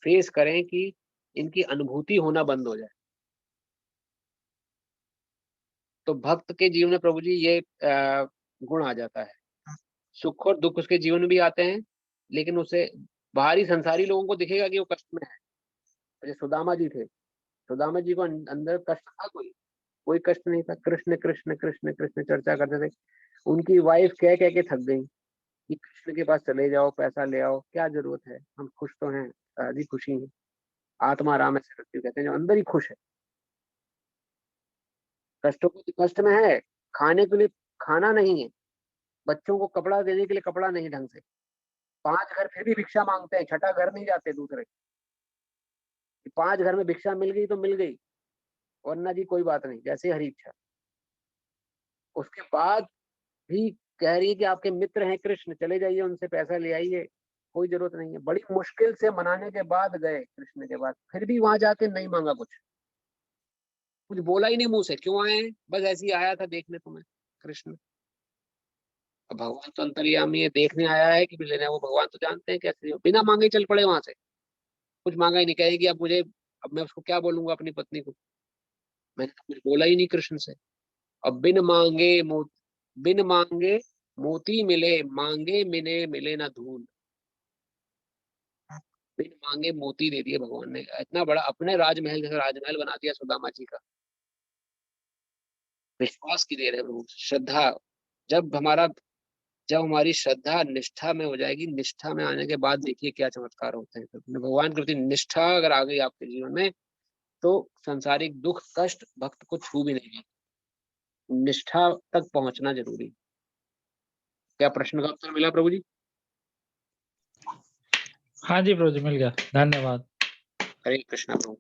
फेस करें कि इनकी अनुभूति होना बंद हो जाए। तो भक्त के जीवन में प्रभु जी ये गुण आ जाता है। सुख और दुख उसके जीवन में भी आते हैं, लेकिन उसे बाहरी संसारी लोगों को दिखेगा कि वो कष्ट में है। जैसे सुदामा जी थे, सुदामा जी को अंदर कष्ट था, कोई कष्ट नहीं था। कृष्ण कृष्ण कृष्ण कृष्ण चर्चा करते थे। उनकी वाइफ कह कह के थक गई कि कृष्ण के पास चले जाओ, पैसा ले आओ, क्या जरूरत है, हम खुश तो हैं, शादी खुशी है, आत्मा राम ऐसे व्यक्ति कहते हैं जो अंदर ही खुश है। कष्टों को कष्ट में है, खाने के लिए खाना नहीं है, बच्चों को कपड़ा देने के लिए कपड़ा नहीं ढंग से, 5 घर फिर भी भिक्षा मांगते हैं, छठा घर नहीं जाते दूसरे। 5 घर में भिक्षा मिल गई तो मिल गई, वरना जी कोई बात नहीं, जैसे हरी इच्छा। उसके बाद भी कह रही है कि आपके मित्र हैं कृष्ण, चले जाइए उनसे पैसा ले आइए, कोई जरूरत नहीं है। बड़ी मुश्किल से मनाने के बाद गए कृष्ण के बाद, फिर भी वहां जाके नहीं मांगा कुछ बोला ही नहीं मुंह से, क्यों आए हैं, बस ऐसे ही आया था देखने तुम्हें कृष्ण। अब भगवान तो अंतर्यामी है, देखने आया है कि लेना है, वो भगवान तो जानते हैं कैसे, बिना मांगे चल पड़े वहां से, कुछ मांगा ही नहीं। कहे कि अब मुझे अब मैं उसको क्या बोलूंगा अपनी पत्नी को? मैंने तो कुछ बोला ही नहीं कृष्ण से। अब बिन मांगे मोती मिले, मांगे मिले मिले ना धूल। बिन मांगे मोती दे दिए भगवान ने, इतना बड़ा अपने राजमहल जैसा राजमहल बना दिया सुदामा जी का। विश्वास की देर है प्रभु, श्रद्धा। जब हमारी श्रद्धा निष्ठा में हो जाएगी, निष्ठा में आने के बाद देखिए क्या चमत्कार होते हैं। तो भगवान के प्रति निष्ठा अगर आ गई आपके जीवन में, तो सांसारिक दुख कष्ट भक्त को छू भी नहीं। निष्ठा तक पहुंचना जरूरी। क्या प्रश्न का उत्तर मिला प्रभु जी? हाँ जी प्रभु जी, मिल गया, धन्यवाद। हरे कृष्णा प्रभु।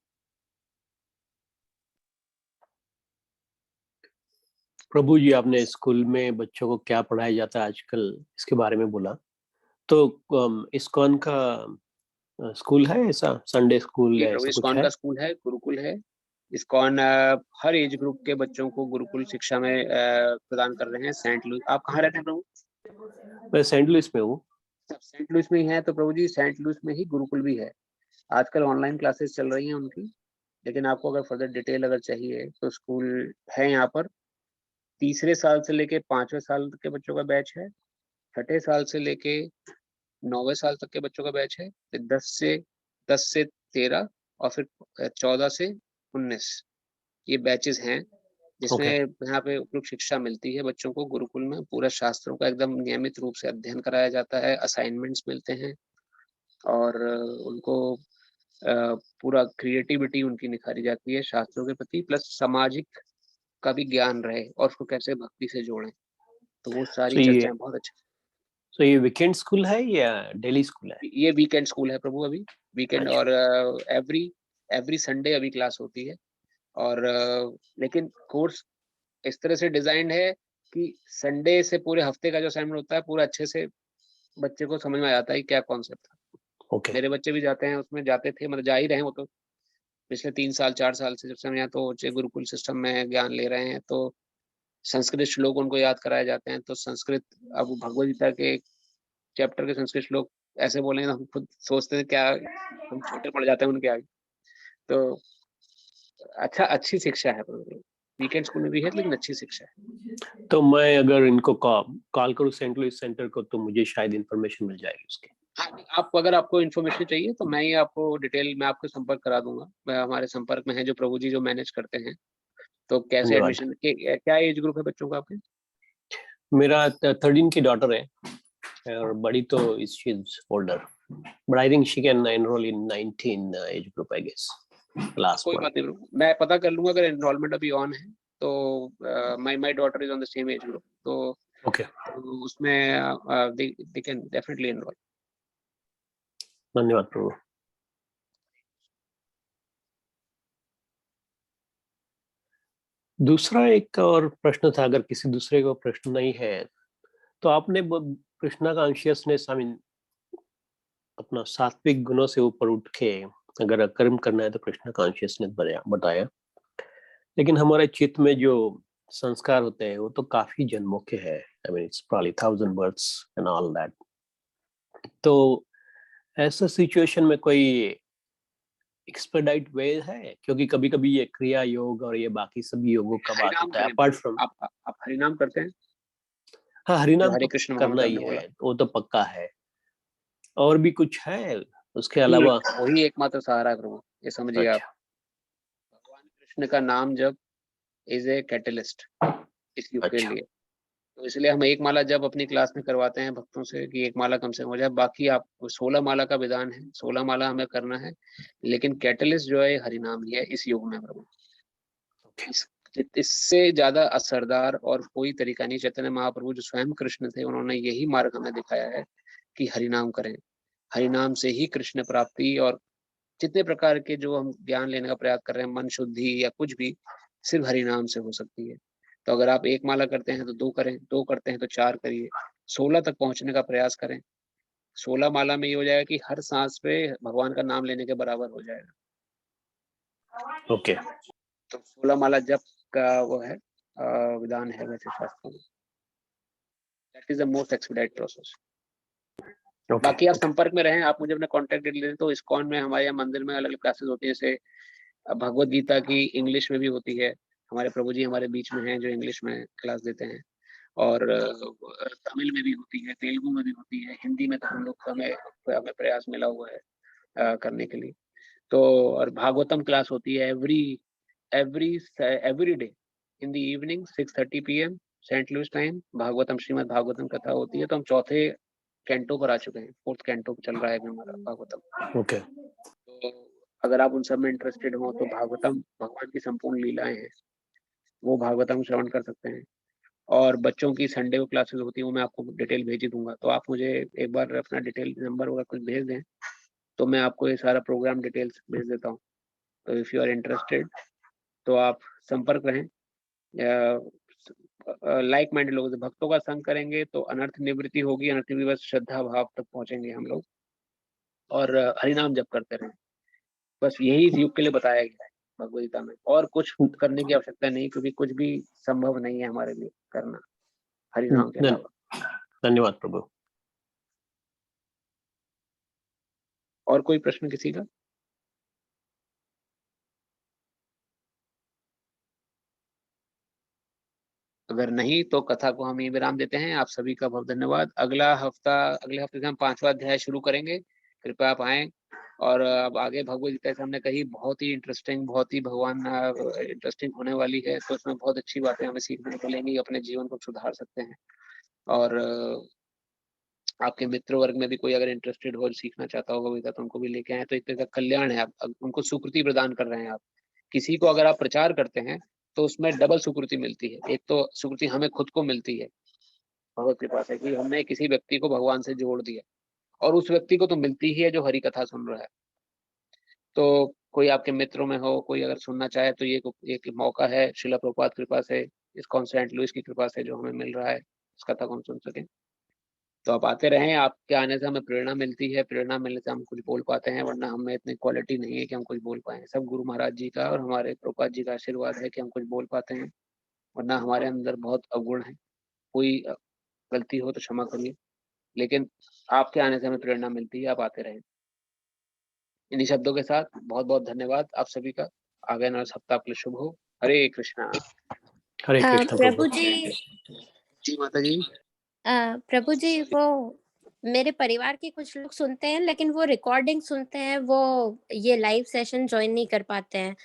प्रभु जी, आपने स्कूल में बच्चों को क्या पढ़ाया जाता है आजकल इसके बारे में बोला, तो इस्कॉन का स्कूल है ऐसा, संडे स्कूल है, प्रभु, ऐसा कुछ इस्कॉन है? का स्कूल है, गुरुकुल है। इस्कॉन हर एज ग्रुप के बच्चों को गुरुकुल शिक्षा में प्रदान कर रहे हैं। Saint Louis. आप कहाँ रहते हैं प्रभु? मैं सेंट लुइस में हूँ। सब सेंट लुइस में ही है तो प्रभु जी, सेंट लुइस में ही गुरुकुल भी है। आजकल ऑनलाइन क्लासेस चल रही हैं उनकी, लेकिन आपको अगर फर्दर डिटेल अगर चाहिए तो स्कूल है यहाँ पर। तीसरे साल से लेके 5वें साल तक के बच्चों का बैच है। 6ठे साल से लेके 9वें साल तक के बच्चों का बैच है। फिर 10 से 13 और फिर 14 से 19 ये बैचेस हैं, जिसमें ओके। यहाँ पे उपयुक्त शिक्षा मिलती है बच्चों को। गुरुकुल में पूरा शास्त्रों का एकदम नियमित रूप से अध्ययन कराया जाता है, असाइनमेंट्स मिलते हैं और उनको पूरा क्रिएटिविटी उनकी निखारी जाती है शास्त्रों के प्रति, प्लस सामाजिक का भी ज्ञान रहे और उसको कैसे भक्ति से जोड़ें, तो वो सारी तो चर्चाएं बहुत अच्छी। तो ये वीकेंड स्कूल है या डेली स्कूल है? ये वीकेंड स्कूल है प्रभु, अभी वीकेंड। अच्छा। और एवरी संडे अभी क्लास होती है। और लेकिन कोर्स इस तरह से डिजाइंड है कि संडे से पूरे हफ्ते का जो असाइनमेंट होता है पूरा अच्छे से बच्चे को समझ में आ जाता है क्या कॉन्सेप्ट था। ओके। मेरे बच्चे भी जाते हैं, उसमें जाते थे, मतलब जा ही रहे हैं वो तो पिछले 3 साल 4 साल से, जब से हम यहाँ तो गुरुकुल सिस्टम में ज्ञान ले रहे हैं। तो संस्कृत श्लोक उनको याद कराए जाते हैं। तो संस्कृत, अब भगवद गीता के चैप्टर के संस्कृत श्लोक ऐसे बोलेंगे तो हम खुद सोचते हैं क्या, हम छोटे पड़ जाते हैं उनके आगे। तो अच्छी शिक्षा है। वीकेंड स्कूल में भी है, लेकिन अच्छी शिक्षा है। तो मैं अगर इनको कॉल करूँ सेंट लुइस सेंटर को, तो मुझे शायद इंफॉर्मेशन मिल जाएगी उसकी। हाँ, आप अगर आपको इन्फॉर्मेशन चाहिए तो मैं ही आपको डिटेल में आपको संपर्क करा दूंगा। मैं हमारे संपर्क में है जो प्रभु जी जो मैनेज करते हैं। तो कैसे धन्यवाद। एडमिशन क्या एज ग्रुप है बच्चों का आपके? मेरा 13 की डॉटर है और बड़ी तो she is older, but I think she can enroll in 19 age group I guess, last कोई वन। बात नहीं प्रभु, मैं पता कर लूंगा अगर एनरोलमेंट अभी ऑन है तो। My daughter is on the same age group, तो ओके, उसमें दे कैन डेफिनेटली एनरोल। धन्यवाद प्रभु। दूसरा एक और प्रश्न था, अगर किसी दूसरे को प्रश्न नहीं है तो आपने कृष्णा कॉन्शियसनेस, आई मीन अपना सात्विक गुणों से ऊपर उठ के अगर कर्म करना है तो कृष्णा कॉन्शियसनेस बताया। लेकिन हमारे चित्त में जो संस्कार होते हैं वो तो काफी जन्मों के हैं, I mean it's probably 1000 births and all that. तो ऐसा सिचुएशन में कोई एक्सपेडाइट वे है? क्योंकि कभी कभी ये क्रिया योग और ये बाकी सभी योगों का बात हरिनाम होता है करें अपार्ट प्रभु, फ्रॉम। आप हरिनाम करते हैं? हाँ, जो हरिनाम हरे तो कृष्ण करना महामंत्र ही आपने बोला, है, वो तो पक्का है। और भी कुछ है उसके वही अलावा? वही एकमात्र सहारा है प्रभु, ये समझिए आप। अच्छा। भगवान कृष्ण का नाम जब इज ए कैटलिस्ट इस युग के अच्छा। लिए। तो इसलिए हम एक माला जब अपनी क्लास में करवाते हैं भक्तों से कि एक माला कम से कम हो जाए। बाकी आप 16 माला का विधान है, 16 माला हमें करना है, लेकिन कैटलिस्ट जो है हरिनाम ही है इस युग में प्रभु। इससे ज्यादा असरदार और कोई तरीका नहीं। चैतन्य महाप्रभु जो स्वयं कृष्ण थे, उन्होंने यही मार्ग हमें दिखाया है कि हरिनाम करें। हरिनाम से ही कृष्ण प्राप्ति और जितने प्रकार के जो हम ज्ञान लेने का प्रयास कर रहे हैं, मन शुद्धि या कुछ भी, सिर्फ हरिनाम से हो सकती है। तो अगर आप एक माला करते हैं तो 2 करें, 2 करते हैं तो 4 करिए, 16 तक पहुंचने का प्रयास करें। 16 माला में ये हो जाएगा कि हर सांस पे भगवान का नाम लेने के बराबर हो जाएगा। ओके। तो 16 माला जप का वो है विधान है वैसे शास्त्रों में। That is the most expedite process. बाकी आप संपर्क में रहें, आप मुझे अपना कॉन्टैक्ट डिटेल दे दें तो इस्कॉन में हमारे यहाँ मंदिर में अलग अलग क्लासेस होती है, जैसे भगवत गीता की इंग्लिश में भी होती है, हमारे प्रभु जी हमारे बीच में हैं जो इंग्लिश में क्लास देते हैं, और तमिल में भी होती है, तेलुगु में भी होती है, हिंदी में तो हम लोग हमें प्रयास मिला हुआ है करने के लिए। तो और भागवतम क्लास होती है every day in the evening 6:30 PM saint Louis time. Bhagavatam Srimad Bhagavatam कथा होती है। तो हम चौथे कैंटो पर आ चुके हैं, 4th कैंटो चल रहा है हमारा भागवतम। ओके। तो अगर आप उन सब में इंटरेस्टेड हो तो भागवतम भगवान की संपूर्ण लीलाएं हैं, वो भागवतम श्रवण कर सकते हैं। और बच्चों की संडे को क्लासेस होती है, वो मैं आपको डिटेल भेज ही दूंगा। तो आप मुझे एक बार अपना डिटेल नंबर वगैरह कुछ भेज दें तो मैं आपको ये सारा प्रोग्राम डिटेल्स भेज देता हूँ। तो इफ़ यू आर इंटरेस्टेड तो आप संपर्क रहें। लाइक माइंडेड लोगों से भक्तों का संग करेंगे तो अनर्थ निवृत्ति होगी, अनर्थ निवृत्ति बस श्रद्धा भाव तक पहुंचेंगे हम लोग, और हरिनाम जप करते रहें। बस यही इस युग के लिए बताया गया है भगवद गीता में, और कुछ करने की आवश्यकता नहीं, क्योंकि कुछ भी संभव नहीं है हमारे लिए करना हरिनाम के अलावा। धन्यवाद प्रभु। और कोई प्रश्न किसी का? अगर नहीं तो कथा को हम यही विराम देते हैं। आप सभी का बहुत धन्यवाद। अगले हफ्ते से हम 5वां अध्याय शुरू करेंगे। कृपया आप आएं। और अब आगे भगवद गीता से हमने कही बहुत ही इंटरेस्टिंग, बहुत ही भगवान इंटरेस्टिंग होने वाली है। तो इसमें बहुत अच्छी बातें हमें सीखने को मिलेंगी, अपने जीवन को सुधार सकते हैं। और आपके मित्र वर्ग में भी कोई अगर इंटरेस्टेड हो, सीखना चाहता होगा गीता, तो उनको भी लेके आए। तो एक तरह का कल्याण है, आप उनको सुकृति प्रदान कर रहे हैं। आप किसी को अगर आप प्रचार करते हैं तो उसमें डबल सुकृति मिलती है। एक तो सुकृति हमें खुद को मिलती है भगवत कृपा से कि हमने किसी व्यक्ति को भगवान से जोड़ दिया, और उस व्यक्ति को तो मिलती ही है जो हरि कथा सुन रहा है। तो कोई आपके मित्रों में हो, कोई अगर सुनना चाहे तो ये एक मौका है श्रील प्रभुपाद कृपा से, इस्कॉन सेंट लुइस की कृपा से जो हमें मिल रहा है, इस कथा को हम सुन सकें। तो आप आते रहें। आपके आने से हमें प्रेरणा मिलती है, प्रेरणा मिलने से हम कुछ बोल पाते हैं, वरना हमें इतनी क्वालिटी नहीं है कि हम कुछ बोल पाए। सब गुरु महाराज जी का और हमारे प्रभुपाद जी का आशीर्वाद है कि हम कुछ बोल पाते हैं, वरना हमारे अंदर बहुत अवगुण है। कोई गलती हो तो क्षमा करिए, लेकिन आपके आने से हमें प्रेरणा मिलती है। आप आते रहें। इन्हीं शब्दों के साथ बहुत बहुत धन्यवाद आप सभी का। आगे नया सप्ताह आपके लिए शुभ हो। हरे कृष्णा। हरे कृष्ण प्रभु जी। जी माता जी। प्रभु जी, वो मेरे परिवार के कुछ लोग सुनते हैं, लेकिन वो रिकॉर्डिंग सुनते हैं, वो ये लाइव सेशन ज्वाइन नहीं कर पाते हैं।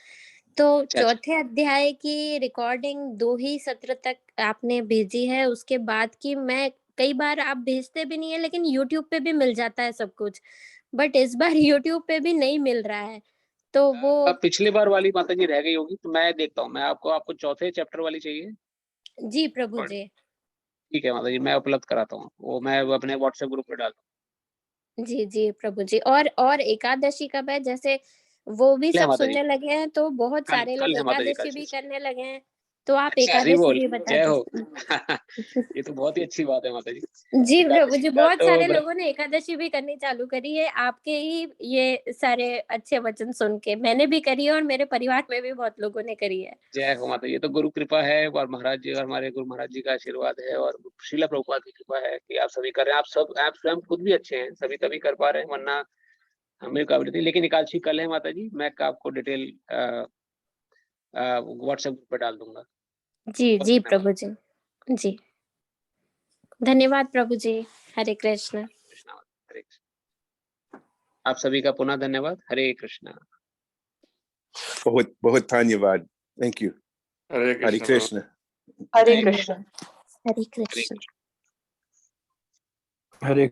तो चौथे अध्याय की रिकॉर्डिंग 2 ही सत्र तक आपने भेजी है, उसके बाद की मैं कई बार आप भेजते भी नहीं है, लेकिन यूट्यूब पे भी मिल जाता है सब कुछ, बट इस बार यूट्यूब पे भी नहीं मिल रहा है। तो वो पिछली बार वाली माता जी रह गई होगी, तो मैं देखता हूँ। मैं आपको चौथे चैप्टर वाली चाहिए? जी प्रभु जी। ठीक है माता जी, मैं उपलब्ध कराता हूँ। वो मैं अपने व्हाट्सएप ग्रुप पे डालता हूँ। जी जी प्रभु जी। और एकादशी कब है? जैसे वो भी सब सुनने लगे हैं, तो बहुत सारे लोग कल है माता जी, एकादशी भी करने लगे हैं, तो आप अच्छा हरि एकादशी बोल, भी बता जय हो। दीजिए। ये तो बहुत ही अच्छी बात है माता जी। जी प्रभु जी, बहुत तो सारे लोगों ने एकादशी भी करनी चालू करी है आपके ही ये सारे अच्छे वचन सुन के। मैंने भी करी है और मेरे परिवार में भी बहुत लोगों ने करी है। जय हो माता। ये तो गुरु कृपा है, और महाराज जी और हमारे गुरु महाराज जी का आशीर्वाद है, और श्रील प्रभुपाद की कृपा है कि आप सभी कर रहे हैं। आप स्वयं खुद भी अच्छे हैं, सभी तभी कर पा रहे हैं, वरना हमें काबिलियत नहीं। लेकिन एकादशी कल है माता जी, मैं आपको डिटेल व्हाट्सएप ग्रुप पर डाल दूंगा। जी जी प्रभु जी। जी धन्यवाद प्रभु जी। हरे कृष्ण। हरे कृष्ण। आप सभी का पुनः धन्यवाद। हरे कृष्णा। बहुत बहुत धन्यवाद। Thank you. Hare Krishna. Hare Krishna. Hare Krishna. Hare